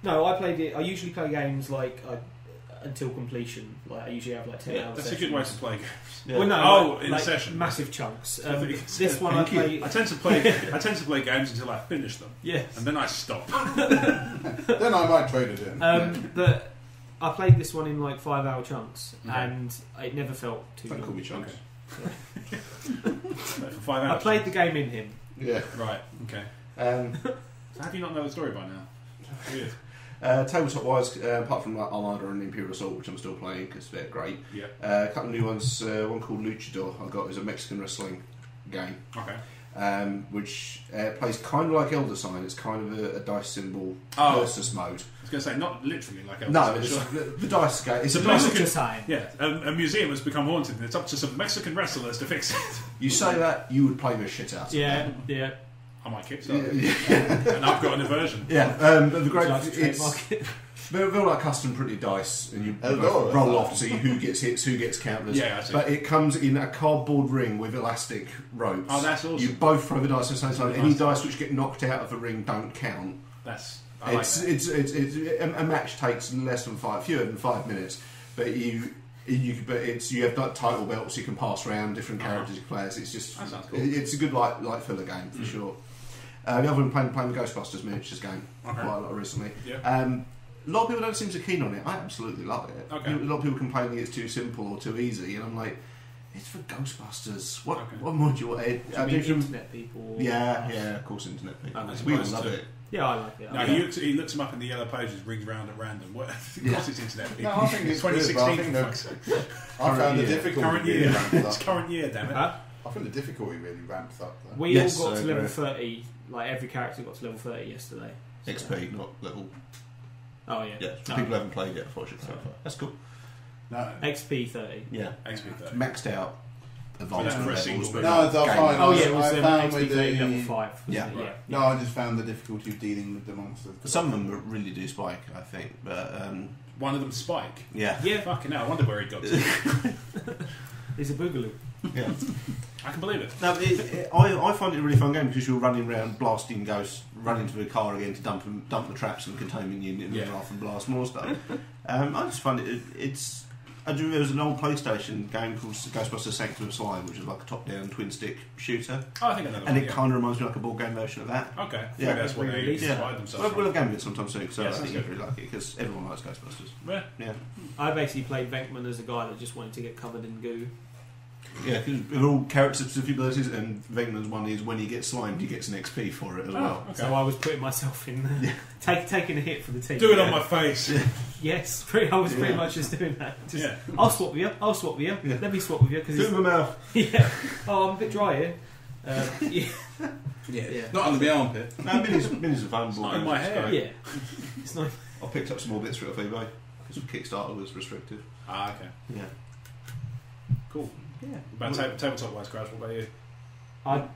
no, I played it. I usually play games like until completion. Like I usually have like 10 hours. That's a good way to play games. Yeah. Well, no, in a session, massive chunks. This one I play. I tend to play games until I finish them. Yes, and then I stop. Then I might trade it in. But I played this one in like 5-hour chunks, and it never felt too long. Don't call me chunks. For 5 hours. I played the game in him. Yeah. Right. Okay. So how do you not know the story by now? Weird. Tabletop wise, apart from like Armada and Imperial Assault, which I'm still playing because they're great. Yeah. A couple of new ones. One called Luchador I got is a Mexican wrestling game. Okay. Which plays kind of like Elder Sign. It's kind of a dice symbol versus mode. I was going to say not literally like Elder No, Sign. it's the dice game. It's a Mexican sign. Yeah, a museum has become haunted, and it's up to some Mexican wrestlers to fix it. You say that, you would play the shit out of it. Yeah. I might Kickstarter it. And I've got an aversion. Yeah, but the great they're like custom printed dice, and you roll off to see who gets hits, who gets counters. Yeah, I see. But it comes in a cardboard ring with elastic ropes. Oh, that's awesome. You both throw the dice at the same time. Nice. Any dice which get knocked out of the ring don't count. A match takes fewer than 5 minutes, but you have like title belts you can pass around, different characters you play as. It's just that sounds cool. It's a good light filler game for sure. The other one playing the Ghostbusters miniatures game quite a lot recently. Yeah. A lot of people don't seem so keen on it. I absolutely love it. Okay. A lot of people complaining it's too simple or too easy, and I'm like, it's for Ghostbusters. What more do you want? Internet people. Yeah, of course, internet people. We all love it. Yeah, I like it. No, he looks them up in the yellow pages, rings round at random. Of course, it's internet people. No, I think it's 2016. I found the difficulty Current year. ramps up. It's current year, damn it. I think the difficulty really ramps up. Though. We all got to level 30. Like every character got to level 30 yesterday. So. XP, not level. Oh yeah. Yeah, people who haven't played yet, unfortunately. That's cool. No. XP 30. Yeah. XP 30. Maxed out advancement For a levels. single But No, that's fine. Oh yeah, it was I found XP with 30 the level 5. Yeah. Yeah. No, I just found the difficulty of dealing with the monsters. some of them really do spike, I think. But One of them Spike. yeah. Yeah. Fucking hell, I wonder where he got to. It's a boogaloo. Yeah. I can believe it. No, I find it a really fun game because you're running around blasting ghosts, running to the car again to dump the traps and containment unit and then off and blast more stuff. I just find it's. There was an old PlayStation game called Ghostbusters Sanctum of Slime, which is like a top-down twin-stick shooter. Oh, I think I know that and one, it kind of reminds me like a board game version of that. Okay. Yeah. That's what they provide themselves. We'll have a game of it sometime soon, so Yeah, I think sounds you'd good. really like it because everyone likes Ghostbusters. Yeah. I basically played Venkman as a guy that just wanted to get covered in goo. Yeah, because they're all character-specific abilities, and Venkman's one is when he gets slimed, he gets an XP for it as well. Okay. So I was putting myself in there, taking a hit for the team. Do it on my face. Yes, I was pretty much just doing that. Just, Yeah. I'll swap with you. Yeah. Let me swap with you because Do it in my mouth. yeah. Oh, I'm a bit dry here. Yeah. Yeah. Not under the armpit. No, Minnie's a fun board not in game. my It's hair. great. Yeah. It's nice. I picked up some more bits for it off eBay because Kickstarter was restrictive. Ah, okay. Yeah. Cool. Yeah. About tabletop-wise, Crash, what about you?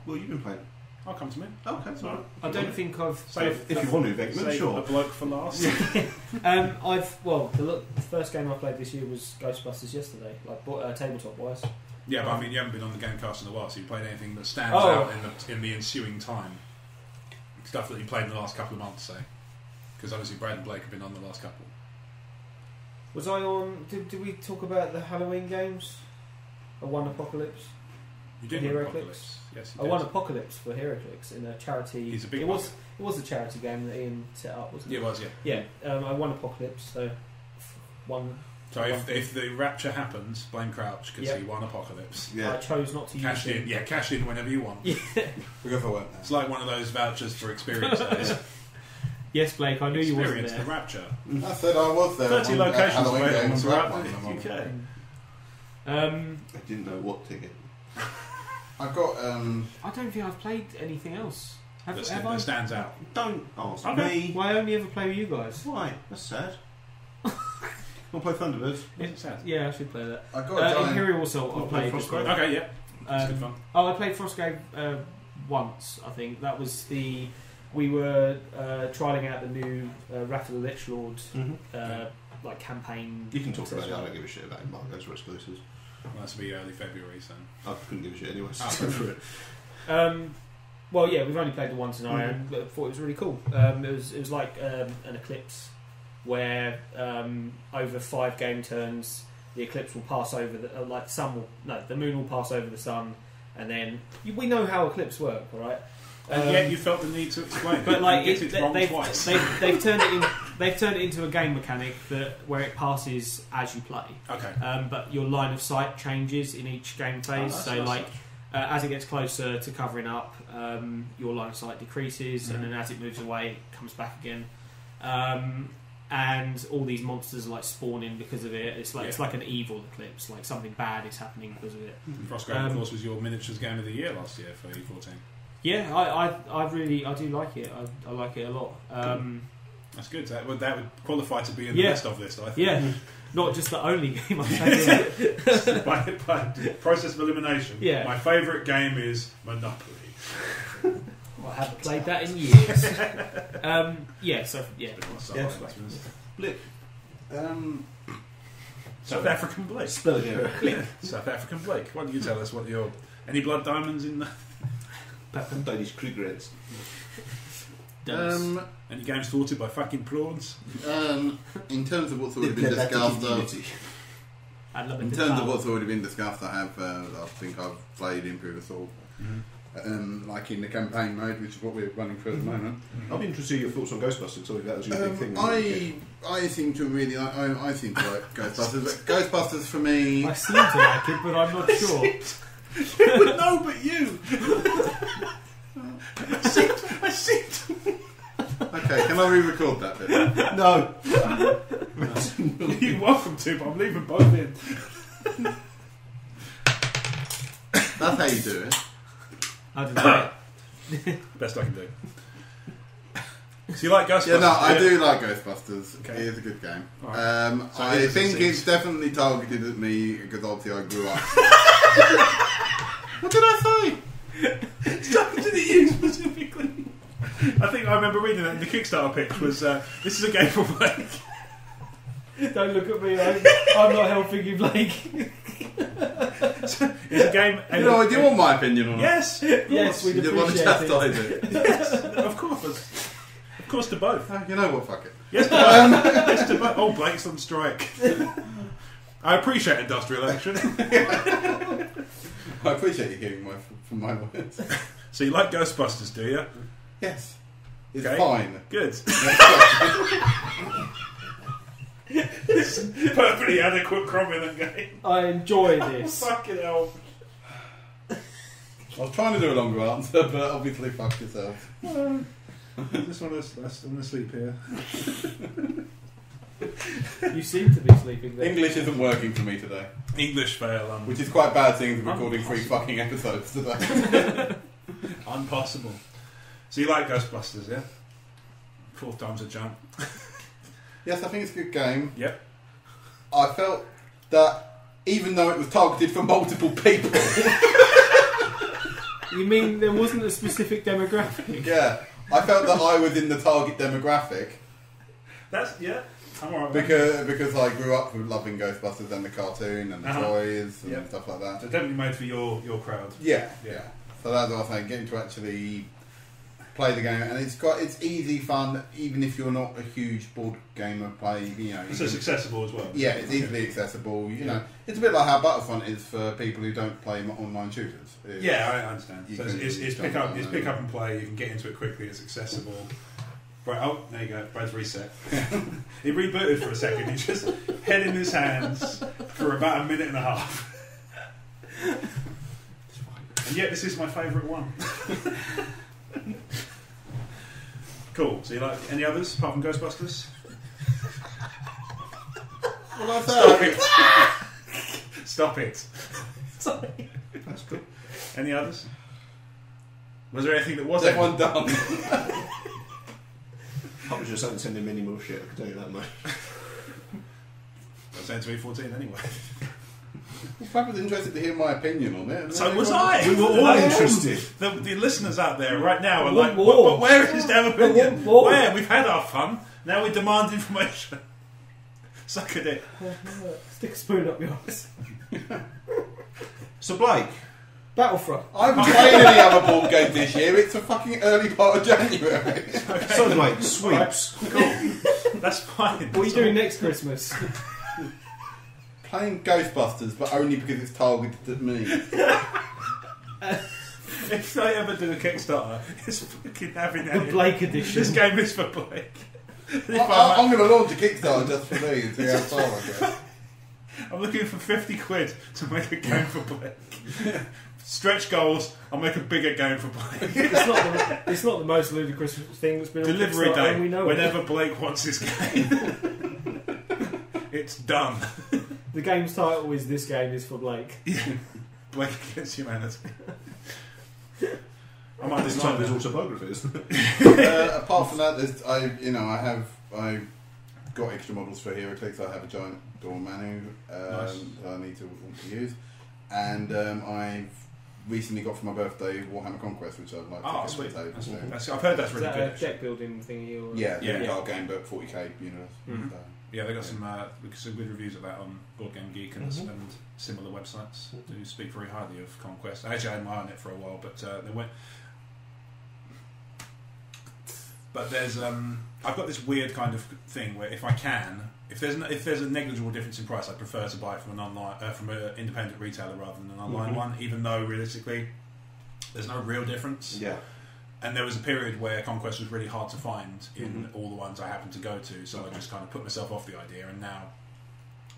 Well, you've been playing. I'll come to me. Okay, that's all right. I don't think I've. Save If you want to, Venkman, save sure. a bloke for last. The first game I played this year was Ghostbusters yesterday, like tabletop wise. Yeah, but I mean, you haven't been on the Gamecast in a while, so you played anything that stands Oh. out in the ensuing time. stuff that you played in the last couple of months, say? Because obviously Brad and Blake have been on the last couple. Was I on? Did we talk about the Halloween games? I won Apocalypse. You did win Apocalypse. Yes, you I did. won Apocalypse for Heroclix in a charity. He's a big it was a charity game that Ian set up, wasn't it? Yeah, it was, yeah. Yeah, I won Apocalypse, so won. So if the rapture happens, blame Crouch because he won Apocalypse. I chose not to cash use in. it. Yeah, cash in whenever you want. Yeah. Because I weren't there. It's like one of those vouchers for experience days. Yes, Blake, I knew you wasn't Experience there. the rapture. I said I was there. 30 on locations Halloween available games, throughout that the one. UK. I didn't know what ticket. I've got. I don't think I've played anything else. Have That I? stands out. Don't ask Okay. me. Well, I only ever play with you guys. Why? That's sad. Want to play Thunderbird? It's sad. Yeah, I should play that. I've got a giant. Imperial Assault. I Not played. played Frostgrave? Okay, yeah. It's good fun. I played Frostgrave once. I think that was we were trialing out the new Wrath of the Lichlord like campaign. You can talk about it. I don't give a shit about embargoes or exclusives. Well, that's be early February, so. I couldn't give a shit anyway. So Oh, go for it. Well, yeah, we've only played the one scenario, but I thought it was really cool. It was like an eclipse where over 5 game turns the eclipse will pass over the moon will pass over the sun, and then we know how eclipses work, all right? And yet you felt the need to explain. But like you get it wrong twice. they've turned it into a game mechanic where it passes as you play. Okay. But your line of sight changes in each game phase. As it gets closer to covering up, your line of sight decreases, and then as it moves away, it comes back again. And all these monsters are like spawning because of it. It's like an evil eclipse. Like something bad is happening because of it. Frostgrave, of course, was your miniatures game of the year last year for E14. Yeah, I do like it. I like it a lot. That's good. That would qualify to be in the best of list, I think. Yeah, not just the only game I've played. by process of elimination. Yeah. My favourite game is Monopoly. Well, I haven't played that in years. Blip. South African Blake. Spell it here. South African Blake. Why don't you tell us what your any blood diamonds in the Packham Danish Krigreds. any games thwarted by fucking prawns? In terms of what's already been discussed, in terms of what's already been discussed, I think I've played Imperial Assault. Like in the campaign mode, which is what we're running through at the moment. I'd be interested in your thoughts on Ghostbusters. So that was your big thing. I seem to really like. I seem to like Ghostbusters. Ghostbusters for me. I seem to like it, but I'm not sure. Who would know but you? I seem to. Okay, can I re-record that bit? No. You're welcome to, but I'm leaving both in. That's how you do it. I don't know. Best I can do. So you like Ghostbusters? Yeah, no, I do like Ghostbusters. Okay. It is a good game. Right. So I it is think a it's definitely targeted at me because obviously I grew up. What did I say? Targeted at you specifically. I think I remember reading that in the Kickstarter pitch was this is a game for Blake. Don't look at me. I'm not helping you, Blake. It's a game. You know, do you want my opinion on it? Yes. Yes, we'd You want to appreciate it. chastise it? Yes. Of course to both. You know what? Fuck it. Yes to both. Yes to both. Oh, Blake's on strike. I appreciate industrial action. I appreciate you hearing from my words. So you like Ghostbusters, do you? Yes. It's Okay. fine. Good. It's a perfectly adequate cromulent game. I enjoy this. Fucking hell. I was trying to do a longer answer, but obviously fuck yourself. I just want to sleep here. You seem to be sleeping there. English isn't working for me today, English fail. which is quite bad thing recording 3 fucking episodes today. Impossible. So you like Ghostbusters, yeah? 4th time's a charm. Yes, I think it's a good game. Yep. I felt that even though it was targeted for multiple people, You mean there wasn't a specific demographic? yeah, I felt that I was in the target demographic I'm alright. because I grew up with loving Ghostbusters and the cartoon and the Uh-huh. toys and Yep. stuff like that. So definitely made for your crowd. Yeah, Yeah. yeah. So that's what I was saying. Getting to actually play the game, and it's easy fun, even if you're not a huge board gamer. It's accessible as well. Yeah, it's easily accessible. You know, it's a bit like how Battlefront is for people who don't play online shooters. I understand. So it's pick up and play. You can get into it quickly. It's accessible. Right, there you go. Brad's reset. He rebooted for a second. He just head in his hands for about a minute and a half. And yet, this is my favourite one. Cool. So you like any others apart from Ghostbusters? Well, Stop it. Sorry. That's cool. Any others? Was there anything that was everyone done? I was just sending minimal shit, I can tell you that much. I was saying to E14 anyway. Fab was interested to hear my opinion on it. So was I. We were all interested. The listeners out there right now are like, but where is his damn opinion? Where? We've had our fun. Now we demand information. Suck at it. Stick a spoon up your ass. So Blake, Battlefront. I haven't played any other board game this year. It's a fucking early part of January. so Blake, sweeps. Cool. That's fine. What are you doing next Christmas? Playing Ghostbusters, but only because it's targeted at me. If I ever do a Kickstarter, it's fucking having the Blake edition. This game is for Blake. I'm going to launch a Kickstarter just for me and see how far I go. I'm looking for 50 quid to make a game for Blake. Stretch goals, I'll make a bigger game for Blake. It's not the most ludicrous thing that's been Delivery on day, we know whenever it. Blake wants his game. It's done. The game's title is "This Game Is for Blake." Blake Against Humanity. I might This time there's autobiography, isn't it? Apart from that, I got extra models for Heroclix. I have a giant door Manu Nice. that I need to want to use, and I've recently got for my birthday Warhammer Conquest, which I'd like to get sweet. to the table. I've heard that's really Is good. that a deck building thingy? Or Yeah, card game, but 40k universe. Mm-hmm. So, Yeah, they got some good reviews of that on Board Game Geek and similar websites do speak very highly of Conquest. Actually, I had my eye on it for a while, but they went. But there's I've got this weird kind of thing where if there's a negligible difference in price, I prefer to buy from an independent retailer rather than an online one, even though realistically there's no real difference. Yeah. And there was a period where Conquest was really hard to find in all the ones I happened to go to, so I just kind of put myself off the idea. And now,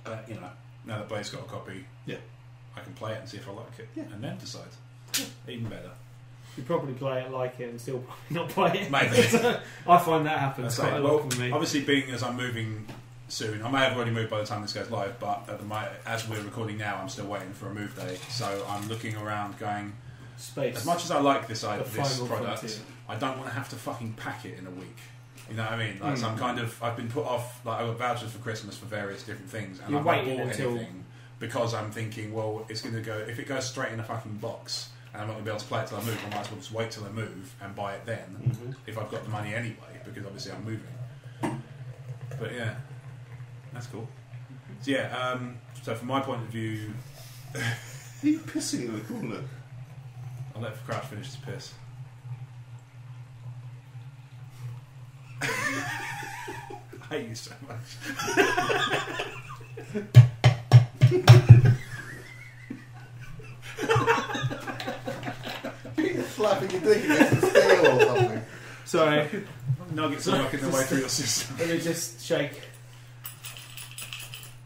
now that Blake's got a copy, I can play it and see if I like it, and then decide. Even better. You probably play it, like it, and still probably not play it. Maybe. I find that happens quite a lot for me. Obviously, being as I'm moving soon, I may have already moved by the time this goes live, but as we're recording now, I'm still waiting for a move day. So I'm looking around, going. Space. As much as I like this product, frontier. I don't want to have to fucking pack it in a week. You know what I mean? Like, so I've been put off. Like, I got vouchers for Christmas for various different things, and I've not bought anything because I'm thinking, well, it's going to go. If it goes straight in a fucking box, and I'm not going to be able to play it till I move, I might as well just wait till I move and buy it then, if I've got the money anyway, because obviously I'm moving. But yeah, that's cool. So yeah, so from my point of view, Are you pissing in the corner? I'll let Crouch finish his piss. I hate you so much. you're slapping your dick against the steel or something. Sorry. Nuggets are knocking their way through your system. Let me just shake.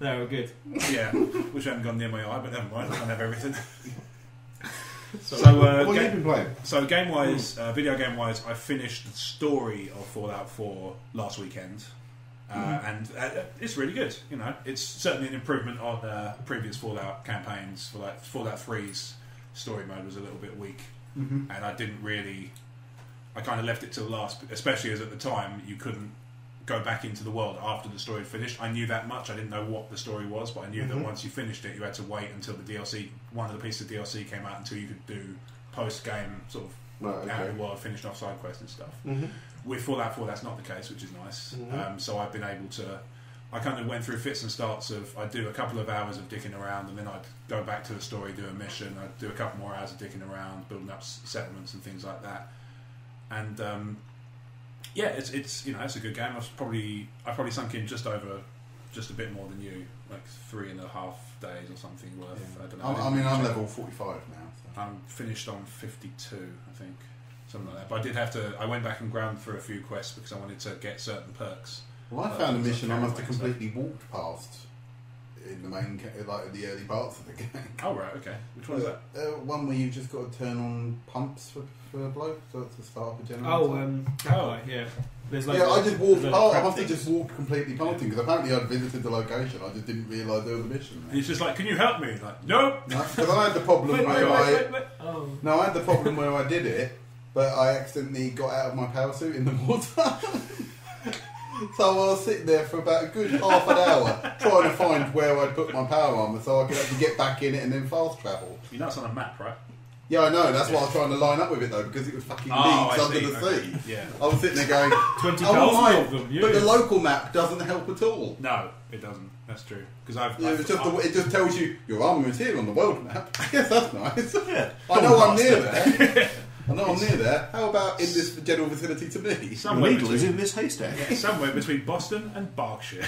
No, we're good. Yeah, which I haven't gone near my eye, but never mind, I can have everything. What have you been playing? So game-wise, video game-wise, I finished the story of Fallout 4 last weekend. And it's really good. You know, it's certainly an improvement on previous Fallout campaigns. Fallout 3's story mode was a little bit weak, and I kind of left it till last, especially as at the time you couldn't go back into the world after the story had finished. I knew that much. I didn't know what the story was, but I knew that once you finished it, you had to wait until the DLC, one of the pieces of DLC came out, until you could do post-game sort of out of the world, finished off side quests and stuff. With Fallout 4, that's not the case, which is nice. So I've been able to. I kind of went through fits and starts of I'd do a couple of hours of dicking around, and then I'd go back to the story, do a mission. I'd do a couple more hours of dicking around, building up settlements and things like that. and it's it's a good game. I probably sunk in just a bit more than you, like 3.5 days or something worth. I don't know. I'm level 45 now. So. I'm finished on 52, I think, something like that. But I did have to. I went back and ground through a few quests because I wanted to get certain perks. Well, I found a mission I must have completely walked past in the main, like the early parts of the game. Oh right, okay. Which one is that? One where you've just got to turn on pumps for a bloke, so it's to start up a generator. Yeah. I just walked. I must have just walked completely past him because apparently I'd visited the location. I just didn't realise there was a mission. And he's just like, "Can you help me?" Like, nope. Because I had the problem where I had the problem where I did it, but I accidentally got out of my power suit in the water. So I was sitting there for about a good half an hour trying to find where I'd put my power armor so I could actually get back in it and then fast travel. You know it's on a map, right? Yeah, I know. That's why I was trying to line up with it though, because it was fucking leagues under the sea. Yeah. I was sitting there going, 20,000 of them. But the local map doesn't help at all. No, it doesn't. That's true. Because it just tells you your armour is here on the world map. Yes, that's nice. Yeah. I know I'm near there. I know I'm near there. How about in this general vicinity to me? The needle is in this haystack. Yeah, somewhere between Boston and Berkshire.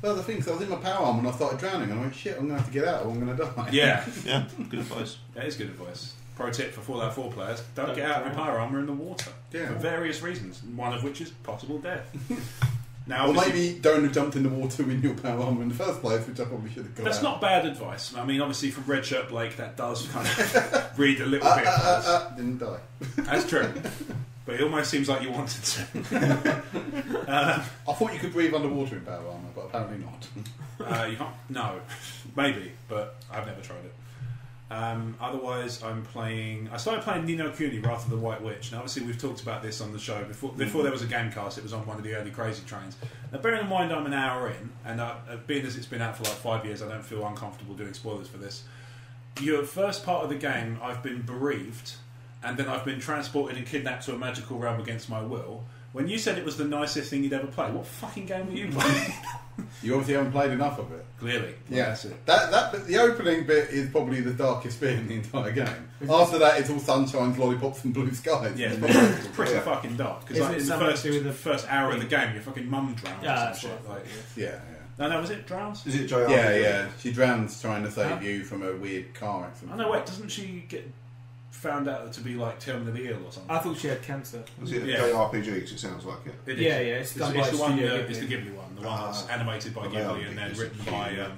Well, the thing is, I was in my power armor and I started drowning, and I went, shit, I'm going to have to get out or I'm going to die. Yeah. Yeah, good advice. That is good advice. Pro tip for Fallout 4 players, don't get out of your power armor in the water. Yeah. For various reasons, one of which is possible death. Now, or maybe don't have jumped in the water in your power armor in the first place, which I probably should have got. That's not bad advice. I mean, obviously from Red Shirt Blake, that does kind of read a little bit. Didn't die. That's true. But it almost seems like you wanted to. I thought you could breathe underwater in power armor, but apparently not. You can't. No, maybe, but I've never tried it. Otherwise, I started playing Ni no Kuni, Wrath of the White Witch. Now, obviously, we've talked about this on the show before there was a Gamecast. It was on one of the early Crazy Trains. Now, bearing in mind I'm an hour in, and being as it's been out for like 5 years, I don't feel uncomfortable doing spoilers for this. Your first part of the game, I've been bereaved, and then I've been transported and kidnapped to a magical realm against my will. When you said it was the nicest thing you'd ever played, what fucking game were you playing? You obviously haven't played enough of it. Clearly. Yeah. That's it. That the opening bit is probably the darkest bit in the entire game. After that, it's all sunshines, lollipops, and blue skies. Yeah, it's pretty fucking dark. Because like, in the first hour of the game, your fucking mum drowns. Yeah, or some shit. Like, yeah. No, was it drowns? Is it JR? Yeah. She drowns trying to save you from a weird car accident. Oh no, wait, doesn't she get found out to be like terminally ill or something? I thought she had cancer. Was it a JRPG? Because it sounds like it. It is. Yeah, it's the one. It's the Ghibli one. The one that's animated by Ghibli and then written by.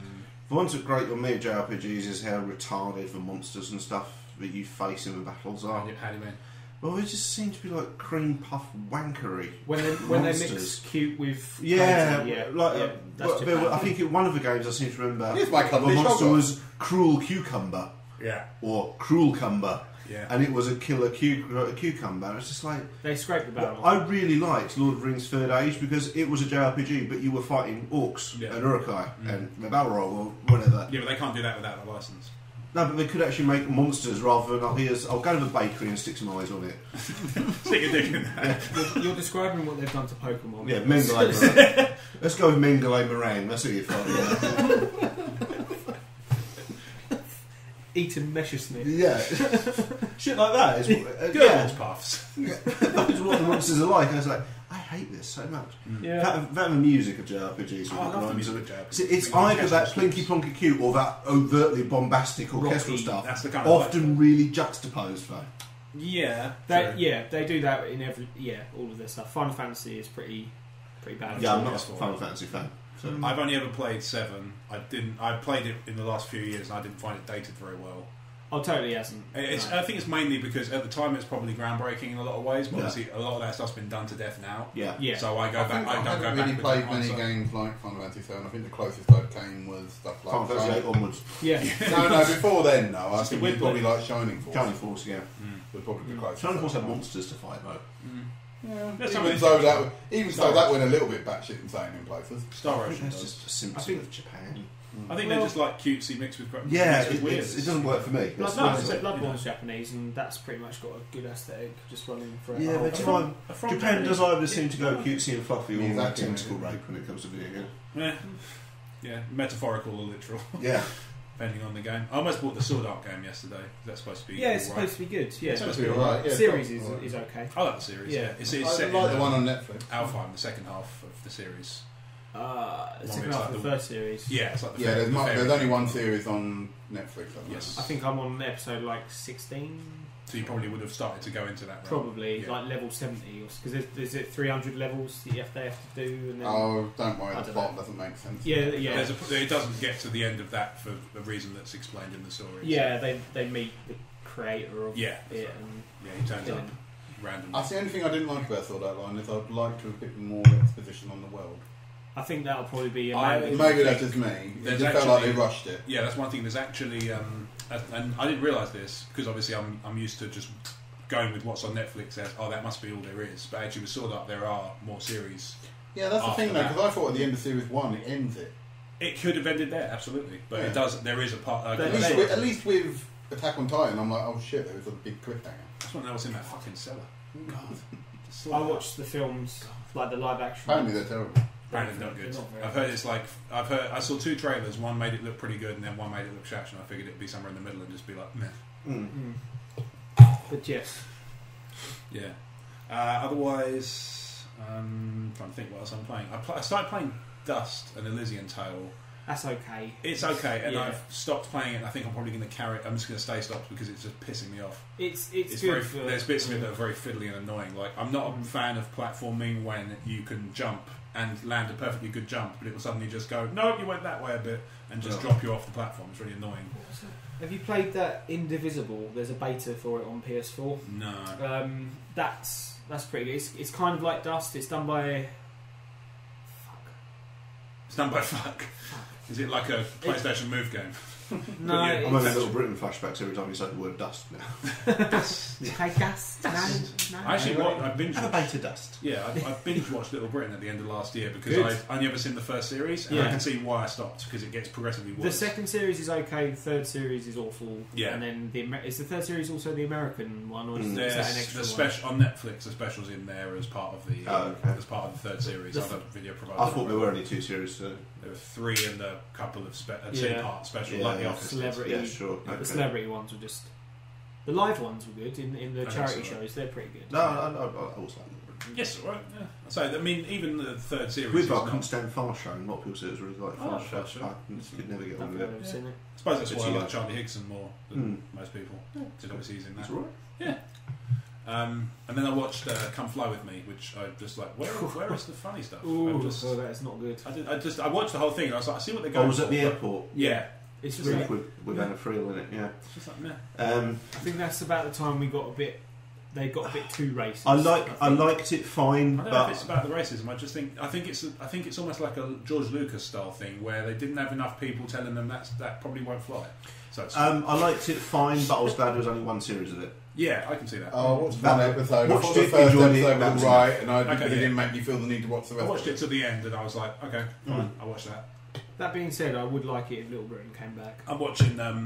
The ones that are great on me at JRPGs is how retarded the monsters and stuff that you face in the battles are. How do you mean? Well, they just seem to be like cream puff wankery. When they mix cute with that's Japan. I think in one of the games I seem to remember Here's my the monster was Cruel Cucumber. Yeah. Or Cruel Cumber. Yeah. And it was a killer cucumber. It's just like they scraped the barrel. I really liked Lord of the Rings Third Age because it was a JRPG, but you were fighting orcs and Urukai and the Balrog or whatever. Yeah, but they can't do that without a license. No, but they could actually make monsters rather than I'll go to the bakery and stick some eyes on it. Stick a dick in that. You're describing what they've done to Pokemon. Yeah, Mengele Meringue. Let's go with Mengele Meringue. That's what you're fighting. Eating Meshersmith. Yeah. Shit like that. Is Girls puffs. That's what the monsters are like. And it's like, I hate this so much. Yeah. That and the music of JRPGs. I love the music of JRPGs. It's either that plinky plonky cute or that overtly bombastic orchestral stuff. That's the kind of often really juxtaposed though. Yeah, they do that in all of their stuff. Final Fantasy is pretty bad. Yeah, I'm not a Final Fantasy fan. So. I've only ever played 7. I played it in the last few years and I didn't find it dated very well. Oh, totally hasn't. I think it's mainly because at the time it's probably groundbreaking in a lot of ways, but obviously a lot of that stuff's been done to death now. Yeah. So I don't go back. I haven't really played many games like Final Fantasy 7. I think the closest I came was stuff like Final Fantasy 8 onwards. Yeah. No, before then, no. I think we'd probably like Shining Force. Shining Force, yeah. Would probably be close. Shining Force had monsters to fight though. Yeah. Even so that went a little bit batshit insane in places. Star Ocean That's just a symptom of Japan. I think they're just like cutesy mixed with it doesn't work for me. Bloodborne's Japanese, and that's pretty much got a good aesthetic, just running for. Yeah, but Japan does either seem to go cutesy and fluffy or tentacle rape when it comes to video games. Yeah, metaphorical or literal. Yeah. depending on the game. I almost bought the Sword Art game yesterday. That's supposed to be it's supposed to be good. Yeah, it's supposed to be alright. The series is okay. I like the series. Yeah, it's I set like in the one on Netflix. Alfheim, the second half of the series. The second half of the first series. Yeah, it's like the there's only one series on Netflix. Yes, I think I'm on episode like 16. So you probably would have started to go into that. Probably like level 70, because there's 300 levels that they have to do. And then, don't worry, the plot doesn't make sense. Yeah. It doesn't get to the end of that for a reason that's explained in the story. Yeah, so. they meet the creator of it, and he turns up randomly. That's the only thing I didn't like about Sword Art Online is I'd like to have a bit more exposition on the world. I think that'll probably be maybe that's just me. It just felt like they rushed it. Yeah, that's one thing. There's actually, and I didn't realise this because obviously I'm used to just going with what's on Netflix as that must be all there is. But actually, with Sword Art, there are more series. Yeah, that's the thing though, because I thought at the end of series 1 it ends it. It could have ended there, absolutely, but it does. There is a part. At least with Attack on Titan, I'm like, oh shit, there was a big cliffhanger. That's what was in that fucking cellar. God, I watched the films, like the live action. Apparently they're terrible. Apparently not good. I've heard it's like I saw 2 trailers. One made it look pretty good, and then one made it look shash. And I figured it'd be somewhere in the middle and just be like meh. But yes, yeah. Otherwise, trying to think what else I'm playing. I started playing Dust and Elysian Tale. That's okay. It's okay, and I've stopped playing it. And I think I'm probably going to carry it. I'm just going to stay stopped because it's just pissing me off. It's good. There's bits of it that are very fiddly and annoying. Like I'm not a fan of platforming when you can jump and land a perfectly good jump, but it will suddenly just go, no, you went that way a bit, and just drop you off the platform. It's really annoying. Have you played that Indivisible? There's a beta for it on PS4. No. That's pretty good. It's kind of like Dust. It's done by... It's done by fuck. Is it like a PlayStation Move game? No, I'm having Little Britain flashbacks every time you say the word dust now. Dust. No. Actually, I binge watched. Beta Dust. Yeah, I binge watched Little Britain at the end of last year because I'd only ever seen the first series, and I can see why I stopped because it gets progressively worse. The second series is okay. The third series is awful. Yeah, and then is the third series also the American one, or is that an extra one? On Netflix, the specials in there as part of the as part of the third series. Other video providers. I thought there were only 2 series. So. There were 3 and a couple of 2-part special, like The Office. Celebrity. Yeah, sure. The celebrity ones were just... The live ones were good in the charity shows. They're pretty good. No, I also like them. Yes, right. Yeah. So I mean, even the third series. We've got Constant Fast Show, and a lot of people say it was really like Fast Show. I could never get on with it. I've seen it. I suppose that's why I like Charlie Higson more than most people. Because obviously he's in that. That's right. Yeah. And then I watched Come Fly With Me, which I just like. Where is the funny stuff? That's not good. I watched the whole thing. And I was like, I see what they're going. I was at the airport. Yeah, it's just really like, with Anna Friel in it. Yeah, it's just like meh. I think that's about the time we got a bit. They got a bit too racist. I liked it fine. I don't know if it's about the racism. I think it's almost like a George Lucas style thing where they didn't have enough people telling them that probably won't fly. So I liked it fine, but I was glad there was only 1 series of it. Yeah, I can see that. I watched one episode. Watched the it, first enjoyed episode it, was right, and it didn't make me feel the need to watch the rest. I watched it to the end, and I was like, okay, fine, I'll watch that. That being said, I would like it if Little Britain came back. I'm watching. I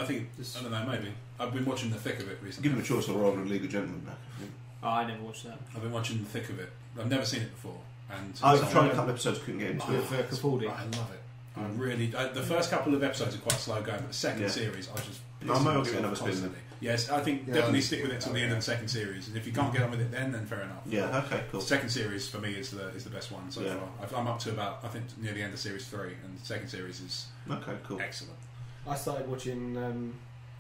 don't know. Maybe I've been watching the thick of it recently. Give him a choice of rather than League of Gentlemen back. Oh, I never watched that. I've been watching the thick of it. I've never seen it before, and I've tried a couple of episodes, couldn't get into it. Capaldi. I love it. I really. The first couple of episodes are quite slow going, but the second series, I just. I might give it another spin. Yes, I think definitely stick with it till the end of the second series, and if you can't get on with it, then fair enough. Yeah. Okay. Cool. The second series for me is the best one so far. I'm up to about near the end of series 3, and the second series is cool. Excellent. I started watching.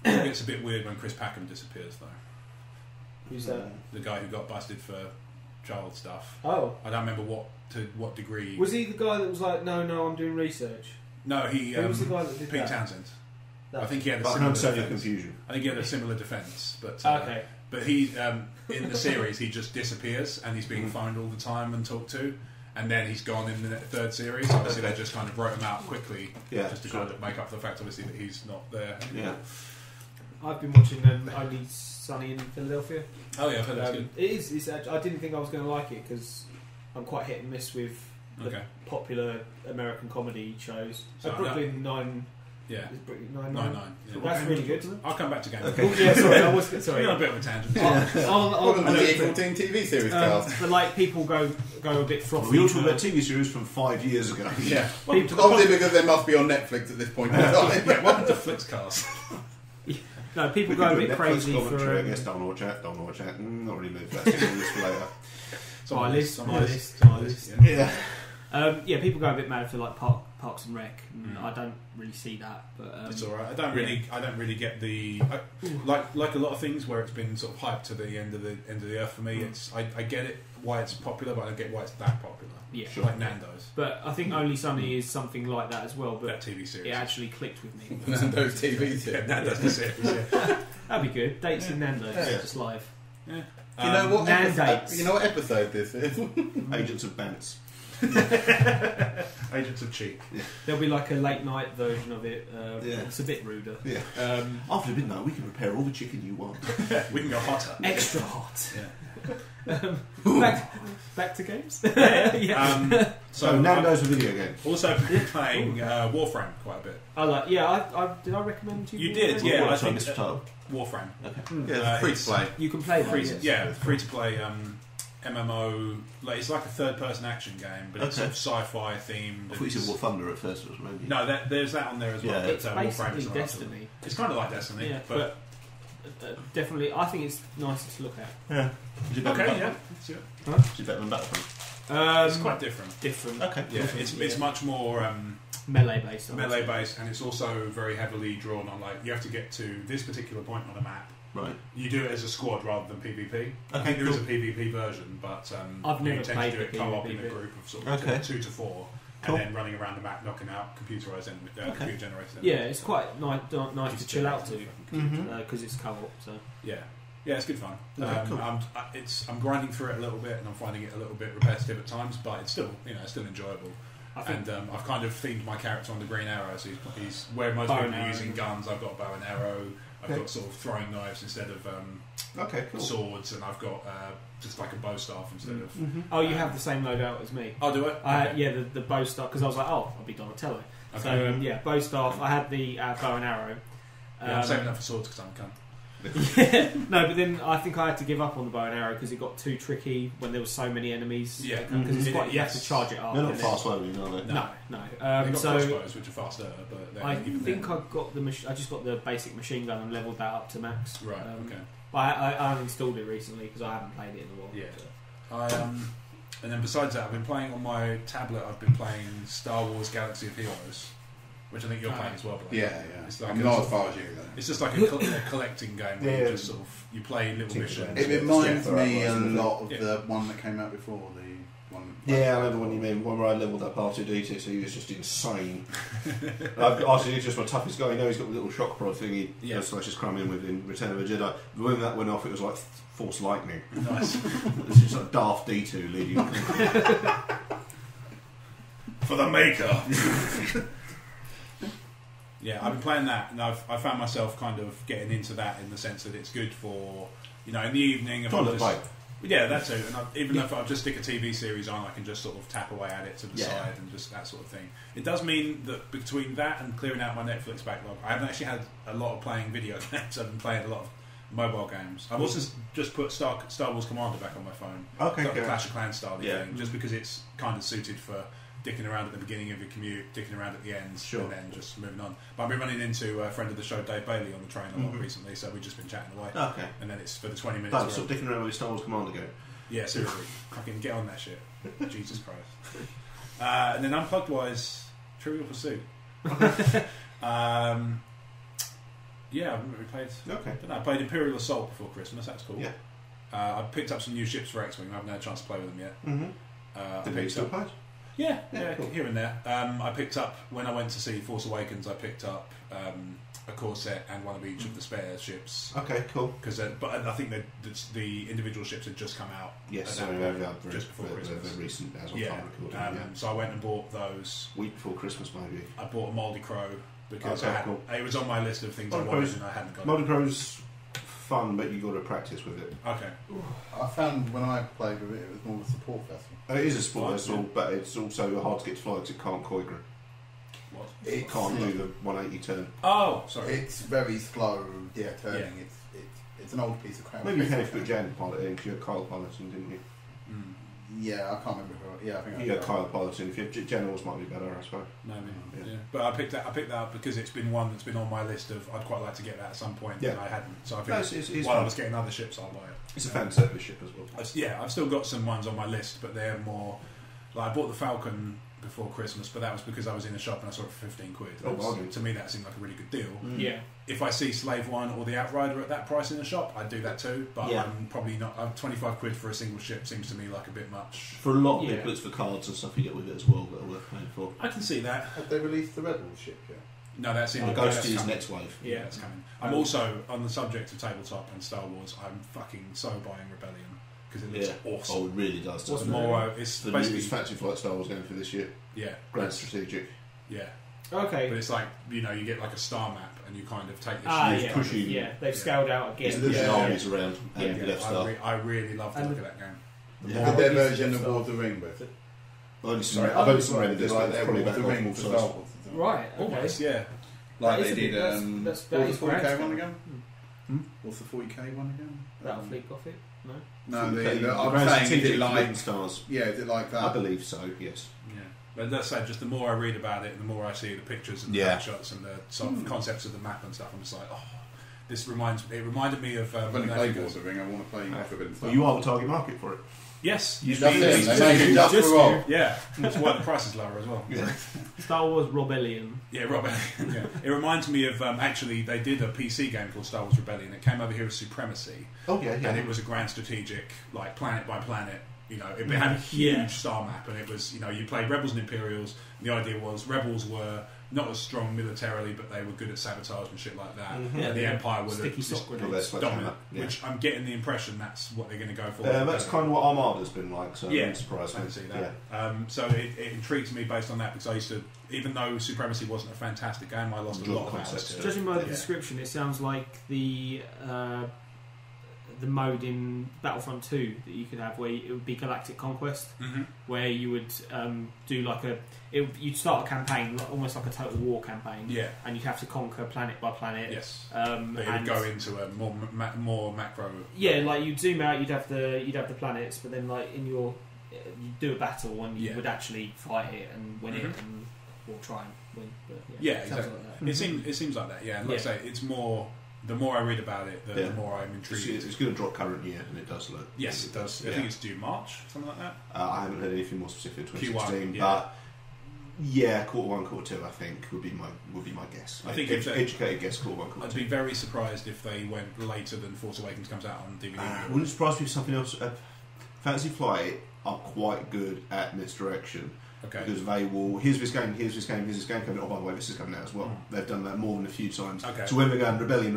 It gets a bit weird when Chris Packham disappears, though. Who's that? The guy who got busted for child stuff. Oh, I don't remember to what degree. Was he the guy that was like, no, I'm doing research? No, he. Who was the guy that did Pete that? Townsend. That. I think he had a I similar understand your defense. confusion. I think he had a similar defence, but okay. But he in the series he just disappears and he's being phoned all the time and talked to, and then he's gone in the third series. Obviously, they just kind of wrote him out quickly, just to kind of make up for the fact, obviously, that he's not there anymore. Yeah. I've been watching Only Sunny in Philadelphia. Oh yeah, I've heard that's good. It is. It's, I didn't think I was going to like it because I'm quite hit and miss with the popular American comedy shows. So Brooklyn Yeah. 99. Yeah. That's really good. I'll come back to Gamecast. Okay. Oh, yeah, sorry, I was sorry. We're on a bit of a tangent. On the E14 TV series cast. But like people go a bit frothy. We all talk about TV series from 5 years ago. Yeah. Obviously because they must be on Netflix at this point in time. Yeah, welcome to Flixcast. No, people go a bit crazy for. I guess don't watch that. Not really moved. That's all this for later. My list. Yeah. Yeah, people go a bit mad for like Parks and Rec. I don't really see that, but it's all right. I don't really get the like a lot of things where it's been sort of hyped to the end of the earth for me. I get it why it's popular, but I don't get why it's that popular. Yeah, sure. Like Nando's. But I think Only Sunny is something like that as well. But that TV series, it actually clicked with me. Nando's TV series. Yeah, Nando's the series. Yeah. That'd be good. Dates in Nando's, just live. Yeah. You know what? Nandates. You know what episode this is? Agents of Bants. Agents of Cheek. Yeah. There'll be like a late night version of it. It's a bit ruder. Yeah. After midnight, we can prepare all the chicken you want. We can go hotter. Extra hot. Yeah. Back to games. So Nando's a video game. Also playing Warframe quite a bit. I did I recommend you? You did, yeah. I think Warframe. Okay. Yeah, free to play. You can play free to play MMO. Like it's like a third-person action game, but it's sort of sci-fi themed. I thought you said War Thunder at first, was maybe. No, there's that on there as well. Yeah. It's basically Warframe Destiny. It's kind of like Destiny, yeah, but definitely, I think it's nicer to look at. Yeah. Is it better than Is it better than Battlefront? It's quite different. Okay. Yeah, it's much more melee based, and it's also very heavily drawn on like you have to get to this particular point on a map. Right. You do it as a squad rather than PvP. I think there is a PvP version, but I've never you tend played to do it co-op in a group of sort of 2 to 4, and then running around the map, knocking out computerized and computer generated. Yeah, it's quite nice to chill out to because it's co-op. So yeah, it's good fun. Cool. I'm grinding through it a little bit, and I'm finding it a little bit repetitive at times, but it's still still enjoyable. And I've kind of themed my character on the green arrow, so he's where most people are using guns. I've got a bow and arrow. I've got sort of throwing knives instead of swords, and I've got just like a bow staff instead of. Oh, you have the same loadout as me. Oh, do I? Yeah, the bow staff, because I was like, I'll be Donatello. Okay. So bow staff. I had the bow and arrow. I'm saving that for swords because I'm a cunt. No, but then I think I had to give up on the bow and arrow because it got too tricky when there were so many enemies. Yeah, because you have to charge it up. They're not fast loading, are they? No. They've got crossbows, which are faster, but I think I got I just got the basic machine gun and leveled that up to max. Right. Okay. I uninstalled it recently because I haven't played it in a while. Yeah. And then besides that, I've been playing on my tablet. I've been playing Star Wars: Galaxy of Heroes, which I think you're playing as well. Yeah. It's like I'm not as far as you though. It's just like a collecting game where you just sort of you play little missions. It reminds me a lot of the one that came out before the one. Yeah, I know the one you mean. One where I levelled up R2D2, so he was just insane. R2D2's just my toughest guy. You know, he's got the little shock prod thing he slashes crumb in with in Return of the Jedi. When that went off, it was like Force Lightning. Nice. It's just like Daft D2 leading. For the maker. Yeah, I've been playing that, and I found myself kind of getting into that in the sense that it's good for, in the evening. Yeah, that too. And even if I just stick a TV series on, I can just sort of tap away at it to the side and just that sort of thing. It does mean that between that and clearing out my Netflix backlog, I haven't actually had a lot of playing video games. I've been playing a lot of mobile games. I've also just put Star Wars Commander back on my phone. Okay, the Clash of Clans style thing, just because it's kind of suited for dicking around at the beginning of your commute, dicking around at the end, and then just moving on. But I've been running into a friend of the show, Dave Bailey, on the train a lot recently, so we've just been chatting away. Okay. And then it's for the 20 minutes. Stop dicking around with Star Wars Commander go. Yeah, seriously. Fucking get on that shit. Jesus Christ. And then Unplugged-wise, Trivial Pursuit. Yeah, I haven't really played. Okay. I played Imperial Assault before Christmas, that's cool. Yeah. I picked up some new ships for X-Wing, I haven't had a chance to play with them yet. Did you still play? Yeah, cool. Here and there. I picked up, when I went to see Force Awakens, I picked up a core set and one of each of the spare ships. Okay, cool. But I think that the individual ships had just come out. Yes, just before Christmas. Very recent, as time recording. So I went and bought those. Week before Christmas, maybe. I bought a Mouldy Crow because cool. It was on my list of things I wanted and I hadn't got. Mouldy Crow's fun, but you've got to practice with it. Okay. I found when I played with it, it was more of a support vessel. It is a support vessel, but it's also hard to get to fly because it can't koi grip. What? It can't do the 180 turn. Oh, sorry. It's very slow. Turning. Yeah. It's an old piece of crap. Maybe you can if you put Jan pilot in, because you had Kyle piloting, didn't you? Yeah, I can't remember who. Yeah, I think you had Kyle piloting. If you had Jan always might be better, I suppose. Maybe. Yeah. But I picked that up because it's been one that's been on my list of I'd quite like to get that at some point, and I hadn't. So I think while I was getting other ships, I'll buy it. It's a fan service ship as well. I've still got some ones on my list, but they're more. Like I bought the Falcon before Christmas, but that was because I was in a shop and I saw it for £15. To me, that seemed like a really good deal. Yeah. If I see Slave One or the Outrider at that price in the shop, I'd do that too. But I'm probably not. £25 for a single ship seems to me like a bit much. For a lot of people, it's for cards and stuff you get with it as well that are worth paying for. I can see that. Have they released the Rebel ship yet? No, that's in the Ghost is next wave. Yeah, that's coming. I'm also on the subject of tabletop and Star Wars. I'm fucking so buying Rebellion because it looks awesome. Oh, it really does. What's more, it's the basically newest Fantasy Flight Star Wars game for this year. Yeah, Grand Strategic. Yeah. Okay. But it's like you get like a star map and you kind of take the pushing. Yeah, they've scaled out again. There's armies around and left star. I really love the look of that game. Look at their version of War of the Ring with it. I've only seen Red of this, like but probably War of the about Ring for Star Wars. Right. Almost, yeah. Like they did. That's what's the 40k one again? What's the 40k one again? Battlefleet Gothic? No. No, I'm saying is it like stars? Yeah, is it like that? I believe so. Yes. Yeah, but that's said. Just the more I read about it, the more I see the pictures and the shots and the sort of concepts of the map and stuff. I'm just like, this reminded me of. I've only played War of the Ring. I want to play Forbidden Star. Well, you are the target market for it. Yes, they made it just for Rob. Yeah, that's why the price is lower as well. Yeah. Star Wars Rebellion. Yeah, Rebellion. Yeah. It reminds me of actually they did a PC game called Star Wars Rebellion. It came over here as Supremacy. Oh yeah. And it was a grand strategic, like planet by planet. It had a huge star map, and it was you played Rebels and Imperials. And the idea was Rebels were not as strong militarily, but they were good at sabotage and shit like that. Mm-hmm. And the Empire was dominant. Which I'm getting the impression that's what they're going to go for. That's kind of what Armada's been like, so yeah, I'm surprised. I can see that. So it intrigues me based on that because I used to, even though Supremacy wasn't a fantastic game, I lost a lot of hours to it. Judging by the description, it sounds like the mode in Battlefront 2 that you could have where it would be Galactic Conquest, where you would do like you'd start a campaign almost like a Total War campaign, and you'd have to conquer planet by planet. Yes, but it would go into a more macro. Yeah, like you'd zoom out, you'd have the planets, but then like in your you'd do a battle and you would actually fight it and win it or try and win. But exactly. Like it seems like that. Yeah, and like I say, it's more. The more I read about it, the more I'm intrigued. It's going to drop current year, and it does look. Yes, it does. I think it's due March, something like that. I haven't heard anything more specific. 2016, Q1, but Q1, Q2, I think would be my guess. I think educated guess, Q1, Q2. I'd be very surprised if they went later than Force Awakens comes out on DVD. Wouldn't surprise me if something else. Fantasy Flight are quite good at misdirection. Okay. Because they will, here's this game coming. Oh, by the way, this is coming out as well. They've done that more than a few times. Okay. So when they're going Rebellion,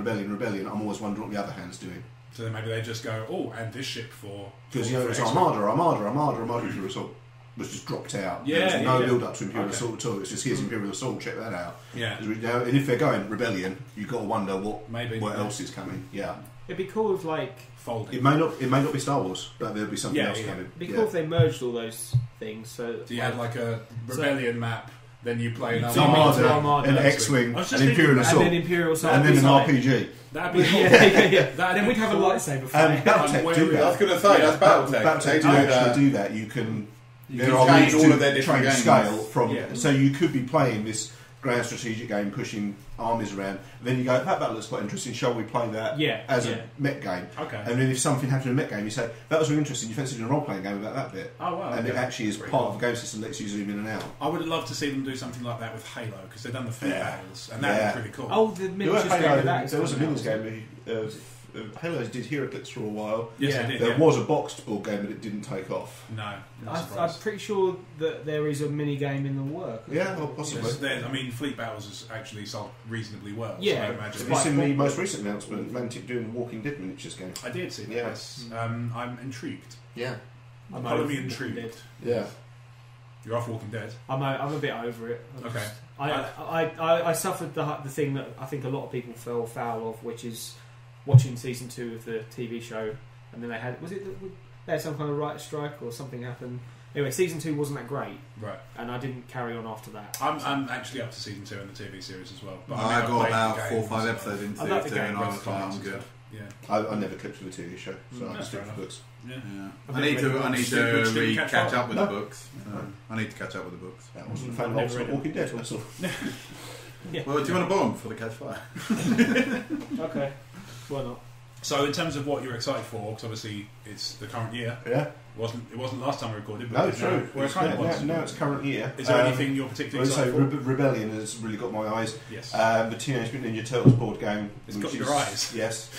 I'm always wondering what the other hand's doing. So then maybe they just go, and this ship for... Because it's Armada Imperial Assault was just dropped out. Yeah, There's no build up to Imperial Assault at all. It's just here's Imperial Assault, check that out. Yeah. And if they're going Rebellion, you've got to wonder what else is coming. Yeah. It'd be cool if like folding. It may not be Star Wars, but there'll be something else coming. It'd be cool if they merged all those things. So you had like a Rebellion map, then you play an Armada, an X-Wing, an Imperial Assault, and then Imperial Assault, and then an RPG. That'd be cool. Then we'd have a lightsaber fight. Battletech do that. I was going to say that's Battletech. Battletech do actually do that. You can change all of their different games. Scale from so you could be playing this grand strategic game, pushing armies around. Then you go, that battle looks quite interesting. Shall we play that as a mech game? Okay. And then if something happened in a mech game, you say that was really interesting. You fancy doing a role playing game about that bit. Oh wow! And it actually is part of the game system that lets you zoom in and out. I would love to see them do something like that with Halo because they've done the fleet battles and that was pretty cool. Oh, the miniatures game. There was a miniatures game. Halo did Heroclix for a while. Yes, they did. There was a boxed board game, but it didn't take off. No, I'm pretty sure that there is a mini game in the work. Yeah, well, possibly. I mean, Fleet Battles has actually sold reasonably well. Yeah, so I imagine. Have you seen the most recent announcement? Atlantic doing the Walking Dead miniatures game. I did see that. Yes, I'm intrigued. Yeah, I'm probably intrigued. Yeah, you're off Walking Dead. I'm a bit over it. Okay. I suffered the thing that I think a lot of people fell foul of, which is watching season 2 of the TV show, and then they had some kind of writer's strike or something happened, Anyway, season 2 wasn't that great, Right. and I didn't carry on after that. I'm actually up to season 2 in the TV series as well. But I got about played 4 or the 5 game, episodes into I like the it, game, and I was like, I'm and good. stuff. Yeah. I never clicked with the TV show, so I that's just stick fair to books. Yeah. I need to Didn't catch up with No. the books. I need to catch up with the books. That wasn't a I've fan never of read Walking Dead. That's all. Well, do you want to bomb before they catch fire? Okay, why not? So in terms of what you're excited for, because obviously it's the current year. Yeah. It wasn't last time we recorded. But No, it's true. Now, well, it kind of was. Now it's current year. Is there anything you're particularly So excited for? Rebellion has really got my eyes. Yes. The Teenage Mutant Ninja Turtles board game. It's got which your eyes. Yes.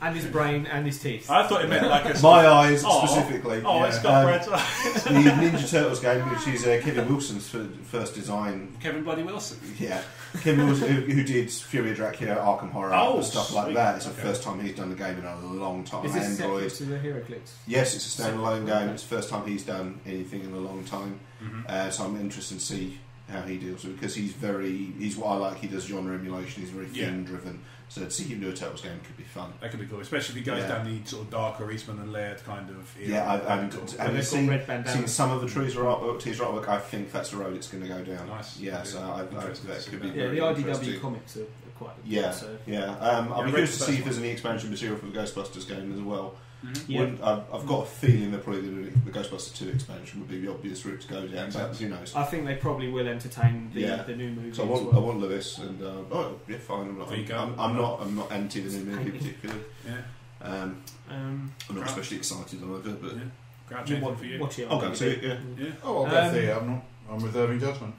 And his brain and his teeth. I thought it meant like a... My eyes Oh. specifically. Oh, it's got Brad's eyes. The Ninja Turtles game, which is Kevin Wilson's first design. Kevin Bloody Wilson. Yeah. Kevin Wilson, who did Fury of Dracula, Arkham Horror, Oh, and stuff like sweet. that. It's Okay. the first time he's done a game in a long time. Is this Android. separate to the Heroclix? Yes, it's a standalone game. Okay. It's the first time he's done anything in a long time. Mm-hmm. So I'm interested to see how he deals with it, because he's what I like. He does genre emulation. He's very theme driven. So to see him do a Turtles game could be fun. That could be cool, especially if he goes down the sort of darker Eastman and Laird kind of era. Yeah, That'd be cool. I've They've got seen red bandanas. some of the teaser artwork. I think that's the road it's going to go down. Nice. Yeah, so I Interesting that to see could be that. Yeah, very the IDW interesting. comics are quite good. Yeah, So. yeah. I'll be I read curious to the see first if there's any expansion material for the Ghostbusters game as well. Mm-hmm. Yeah. I've got a feeling they're probably going to do the Ghostbusters 2 expansion would be the obvious route to go down, but who knows? I think they probably will entertain the new movie. So I as want, well. I want Lewis, and fine. There you go. I'm not anti the new movie particularly. Yeah. I'm not especially excited either, but Yeah. Grouch You anything watch, for you. watch it. I'll go see it. Yeah. Yeah. Oh, I'll go see it. I'm reserving judgment.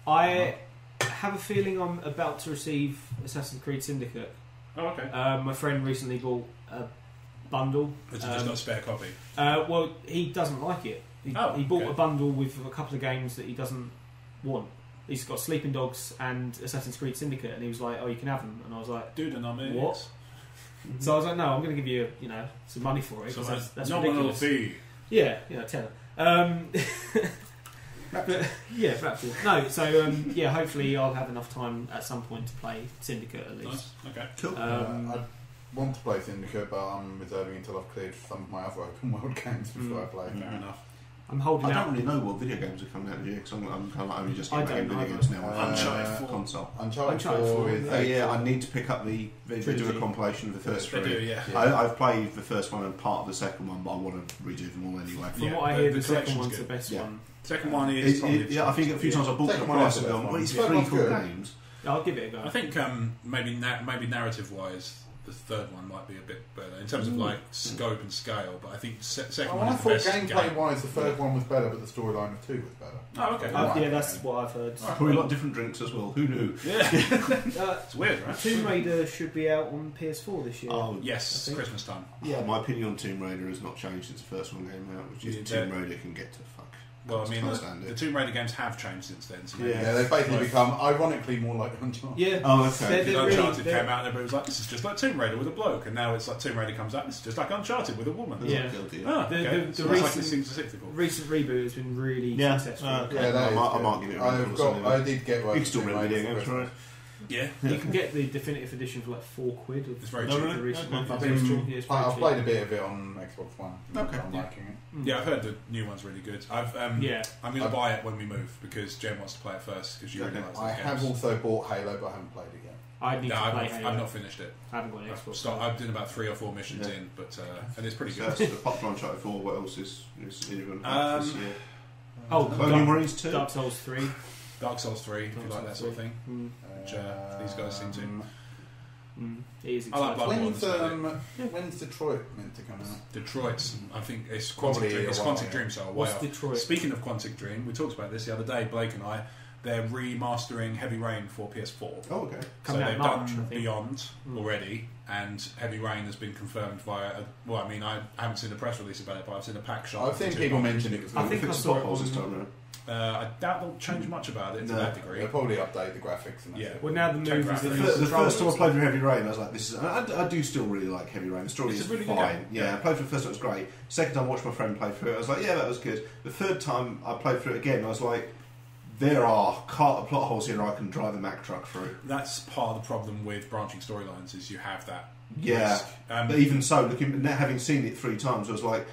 I have a feeling I'm about to receive Assassin's Creed Syndicate. Oh, okay. My friend recently bought a bundle. Has he just got a spare copy? Well, he doesn't like it. He bought okay. a bundle with a couple of games that he doesn't want. He's got Sleeping Dogs and Assassin's Creed Syndicate, and he was like, "Oh, you can have them." And I was like, Dude, and I'm in. "What?" So I was like, "No, I'm going to give you, some money for it." So 'cause that's no one will ridiculous. fee. Yeah, tenner. But yeah, perhaps. No, so hopefully I'll have enough time at some point to play Syndicate at least. Nice. Okay. Cool. I want to play Syndicate, but I'm reserving until I've cleared some of my other open world games before I play. Fair enough. I'm holding I out. don't really know what video games are coming out here, because I'm kind of like only just I getting don't video either. games now on Uncharted 4. console. Uncharted 4 is... I need to pick up they do a Trilogy. compilation of the first They three. do, yeah. I've played the first one and part of the second one, but I want to redo them all anyway. From Yeah, what I the- hear, the the second collection's one's the good. best Yeah. one. Second one is probably I think a few times I've bought the Second one is price the and gone, best well, it's one. three Second cool one's good. games. I'll give it a go. I think maybe narrative-wise, the third one might be a bit better in terms of like scope and scale. But I think second one I is the thought best game. gameplay-wise the third one was better, but the storyline of 2 was better. Oh, okay. Right. Yeah, that's what I've heard. Probably a lot of different drinks as well. Who knew? Yeah, it's weird, right? Tomb Raider should be out on PS4 this year. Oh, Yes, I think. Christmas time. yeah. My opinion on Tomb Raider has not changed since the first one came out, which is Yeah, Tomb Raider can get to fuck. Well, I mean, Can't stand the it. Tomb Raider games have changed since then. So Yeah, they've basically become, ironically, more like Uncharted. Yeah. Oh, okay. They're Uncharted really- came out and everybody was like, "This is just like Tomb Raider with a bloke," and now it's like Tomb Raider comes out, "This is just like Uncharted with a woman." Yeah. Guilty. Ah, The- okay. the So it's like recent- this seems cyclical. Recent reboot has been really Yeah. successful. Okay. Yeah, that I is might good. give it a run. I did get one. You can still rent video games, right? Yeah, You can get the definitive edition for like £4. it's very Oh, cheap. really? The recent Okay. one. I've, It's cheap, yeah, it's very I've cheap. played a bit of it on Xbox One. Okay. I'm liking it. Yeah, I've heard the new one's really good. I'm going to buy it when we move because Jen wants to play it first because you really Okay. likes those I games. have also bought Halo, but I haven't played it yet. I need No, to play I've Halo. not finished it. I haven't got an Xbox. I've done about 3 or 4 missions Yeah. in, but and it's pretty So good. that's the Popular Uncharted 4. What else is even this year? Oh, Cloning Marines 2? Dark Souls 3. Dark Souls 3, if you like that sort of thing. Which, these guys seem to. It is I like exciting. Bloodborne. When's Detroit meant to come out? Detroit, I think it's Probably Quantic Dream. a It's while, Quantic yeah. Dream, so way What's off. Detroit? Speaking of Quantic Dream, we talked about this the other day, Blake and I. They're remastering Heavy Rain for PS4. Oh, okay. So Coming out they've March, I done think. Beyond already, and Heavy Rain has been confirmed via. Well, I mean, I haven't seen the press release about it, but I've seen a pack shot. I've seen people mention it. I think I saw it potholes on- this time around. I doubt they'll change much about it to No. that degree. They'll probably update the graphics and that's Yeah. it. Well, now the Check movies graphics. that The use first time I controllers- played with Heavy Rain, I was like, "This is." I do still really like Heavy Rain. The story It's is a really good fine. game. Yeah, I played for the first time; it was great. Second time, I watched my friend play through it. I was like, "Yeah, that was good." The third time, I played through it again. I was like, "There are plot holes here I can drive a Mack truck through." That's part of the problem with branching storylines is you have that Yeah, risk. but even so, having seen it 3 times, I was like,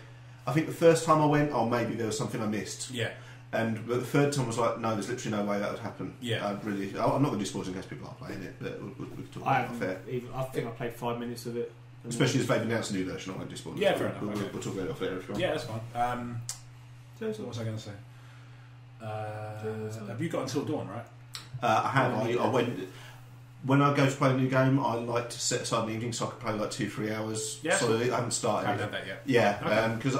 I think the first time I went, maybe there was something I missed. Yeah. But the third time was like, no, there's literally no way that would happen. Yeah. I'm not going to do spoilers in case people are playing it, but we can talk about it fair. I think I played 5 minutes of it. Especially as they've announced a new version, I won't do spoilers. Yeah, fair enough. We'll talk about it off there if you want. Yeah, that's fine. What was I going to say? Have you got Until Dawn, right? I have. I went... When I go to play a new game, I like to set aside an evening so I can play like 2-3 hours. Yeah, so I haven't started. I haven't done that yet. Yeah, because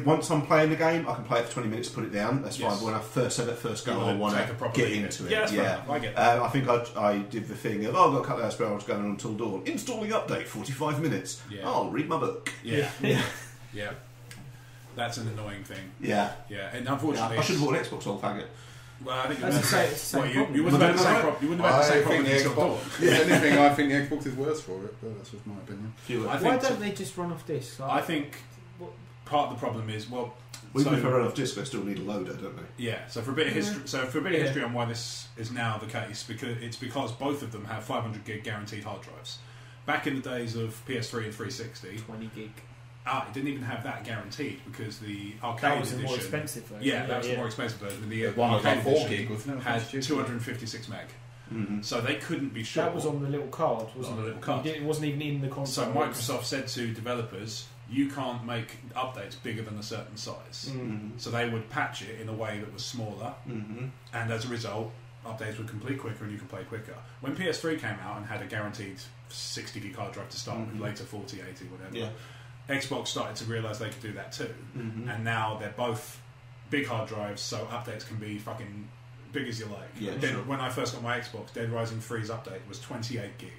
once I'm playing the game, I can play it for 20 minutes, put it down. That's fine. But when I first set it first go, I want to get into it. Yeah, that's fair enough. I get that. I think I did the thing of, I've got a couple of hours where I was going on Until Dawn. Installing update, 45 minutes. Yeah. I'll read my book. Yeah. Yeah. That's an annoying thing. Yeah. Yeah, and unfortunately... I should have bought an Xbox, old faggot. Well, I think it's the same problem. You wouldn't have had the same problem. You wouldn't have had the same problem until Dawn. If anything, I think the Xbox is worse for it, but that's just my opinion. Why don't they just run off disc? I think part of the problem is, Even if I run off disc, they still need a loader, don't they? Yeah. So for a bit of history, on why this is now the case, because both of them have 500 gig guaranteed hard drives. Back in the days of PS3 and 360, 20 gig. It didn't even have that guaranteed because the arcade that was edition, the more expensive version. Yeah, that was the more expensive version. The one was like 4 gig, had 256 meg. Mm-hmm. So they couldn't be sure. That was on the little card, wasn't it? On the little card. It wasn't even in the console. So Microsoft said to developers, you can't make updates bigger than a certain size. Mm-hmm. So they would patch it in a way that was smaller, and as a result, updates would complete quicker and you could play quicker. When PS3 came out and had a guaranteed 60 gig hard drive to start with, later 40, 80, whatever, Xbox started to realise they could do that too. And now they're both big hard drives, so updates can be fucking big as you like. Yeah, sure. When I first got my Xbox, Dead Rising 3's update was 28 gig.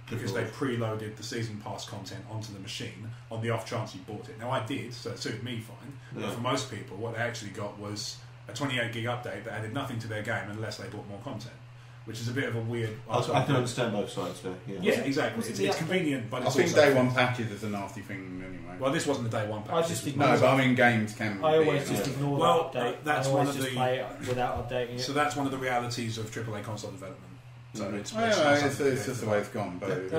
Because they preloaded the season pass content onto the machine on the off chance you bought it. Now I did, so it suited me fine. But for most people, what they actually got was a 28 gig update that added nothing to their game unless they bought more content, which is a bit of a weird... I can understand both sides there. Yeah, exactly. It's convenient, but it's I think day one patches is a nasty thing anyway. Well, this wasn't a day one patch. I just no, but I mean games can... I always just ignore that update. That's one of the... play it without updating it. So that's one of the realities of AAA console development. So it's just the way it's gone, but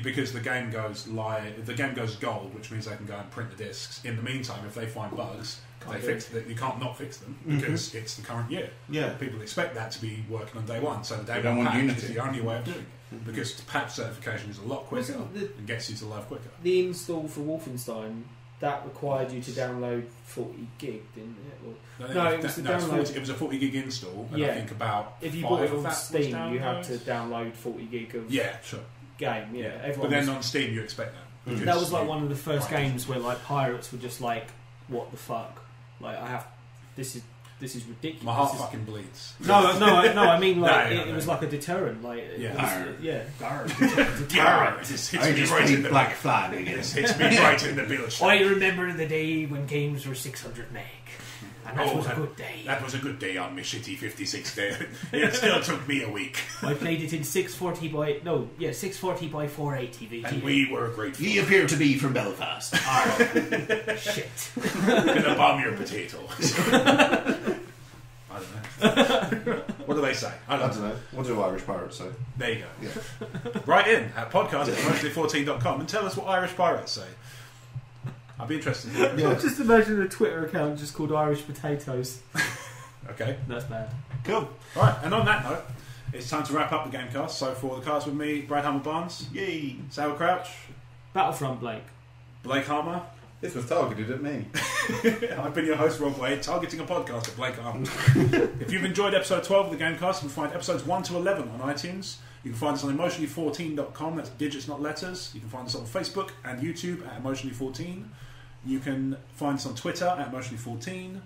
because the game goes live, the game goes gold, which means they can go and print the discs. In the meantime, if they find bugs, they fix that. You can't not fix them because it's the current year. Yeah, people expect that to be working on day one, so the day one patch is the only way of doing it because patch certification is a lot quicker and gets you to live quicker. The install for Wolfenstein that required you to download 40 gig, didn't it? No, it was the download. It was a 40 gig install. And I think about if you bought it on Steam, you had to download 40 gig of game. Yeah, but then on Steam, you expect that. That was like one of the first games where like pirates were just like, "What the fuck? Like this is ridiculous. My heart fucking bleeds." No. I mean, like it was like a deterrent. Like deterrent. It hits me right in the black flag. It hits me right in the bilge. I remember the day when games were 600 meg. And that was a good day. That was a good day on my shitty 56 day. It still took me a week. I played it in 640 by 480 VGA. And we were grateful. You appear to be from Belfast. Shit. Gonna bomb your potatoes. I don't know. What do they say? I don't know. What do Irish pirates say? There you go. Yeah. Write in at podcast@mostly14.com and tell us what Irish pirates say. I'd be interested in that. Yeah. Just imagine a Twitter account just called Irish Potatoes. Okay. That's bad. Cool. Right, and on that note, it's time to wrap up the Gamecast. So for the cast with me, Brad Hammer-Barnes. Yay. Sour Crouch. Battlefront Blake. Blake Harmer. This was targeted at me. I've been your host, Rob Wade, targeting a podcast at Blake Harmer. If you've enjoyed episode 12 of the Gamecast, you can find episodes 1 to 11 on iTunes. You can find us on emotionally14.com, that's digits not letters. You can find us on Facebook and YouTube at emotionally14. You can find us on Twitter at emotionally14.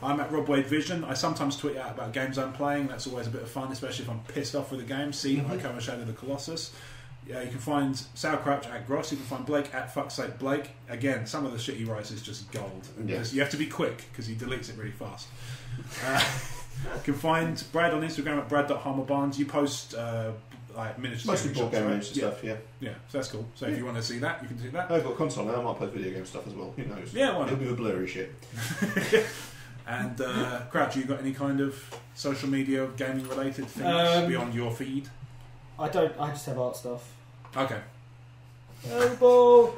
I'm at Rob Wade Vision. I sometimes tweet out about games I'm playing. That's always a bit of fun, especially if I'm pissed off with a game. See, Ico Shadow the Colossus. Yeah, you can find Sauerkraut at Gross. You can find Blake at Fuck's Sake Blake. Again, some of the shit he writes is just gold. Yeah. You have to be quick because he deletes it really fast. You can find Brad on Instagram at brad.harmerbarnes. You post like miniatures, mostly board game range stuff. Yeah, so that's cool. So if you want to see that, you can do that. I've got a console now. I might play video game stuff as well. Who knows? Yeah, why not? It'll be a blurry shit. And Crouch, you got any kind of social media gaming related things beyond your feed? I don't. I just have art stuff. Okay. Elbow.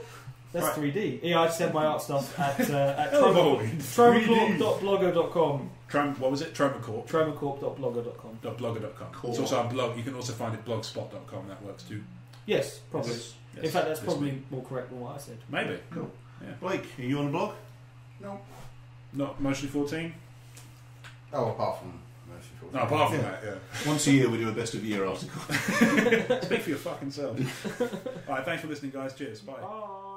That's 3D. Yeah, I sent my art stuff at Tromacorp.blogger.com. What was it? Tromacorp. Tromacorp.blogger.com. Blogger.com. It's also on blog. You can also find it blogspot.com. That works too. Yes, probably. Yes. In fact, that's probably more correct than what I said. Maybe. Cool. Yeah. Blake, are you on the blog? No. Not mostly 14? Oh, apart from mostly 14. No, apart from that, yeah. Once a year we do a best of year article. Speak for your fucking self. Alright, thanks for listening, guys. Cheers. Bye. Bye.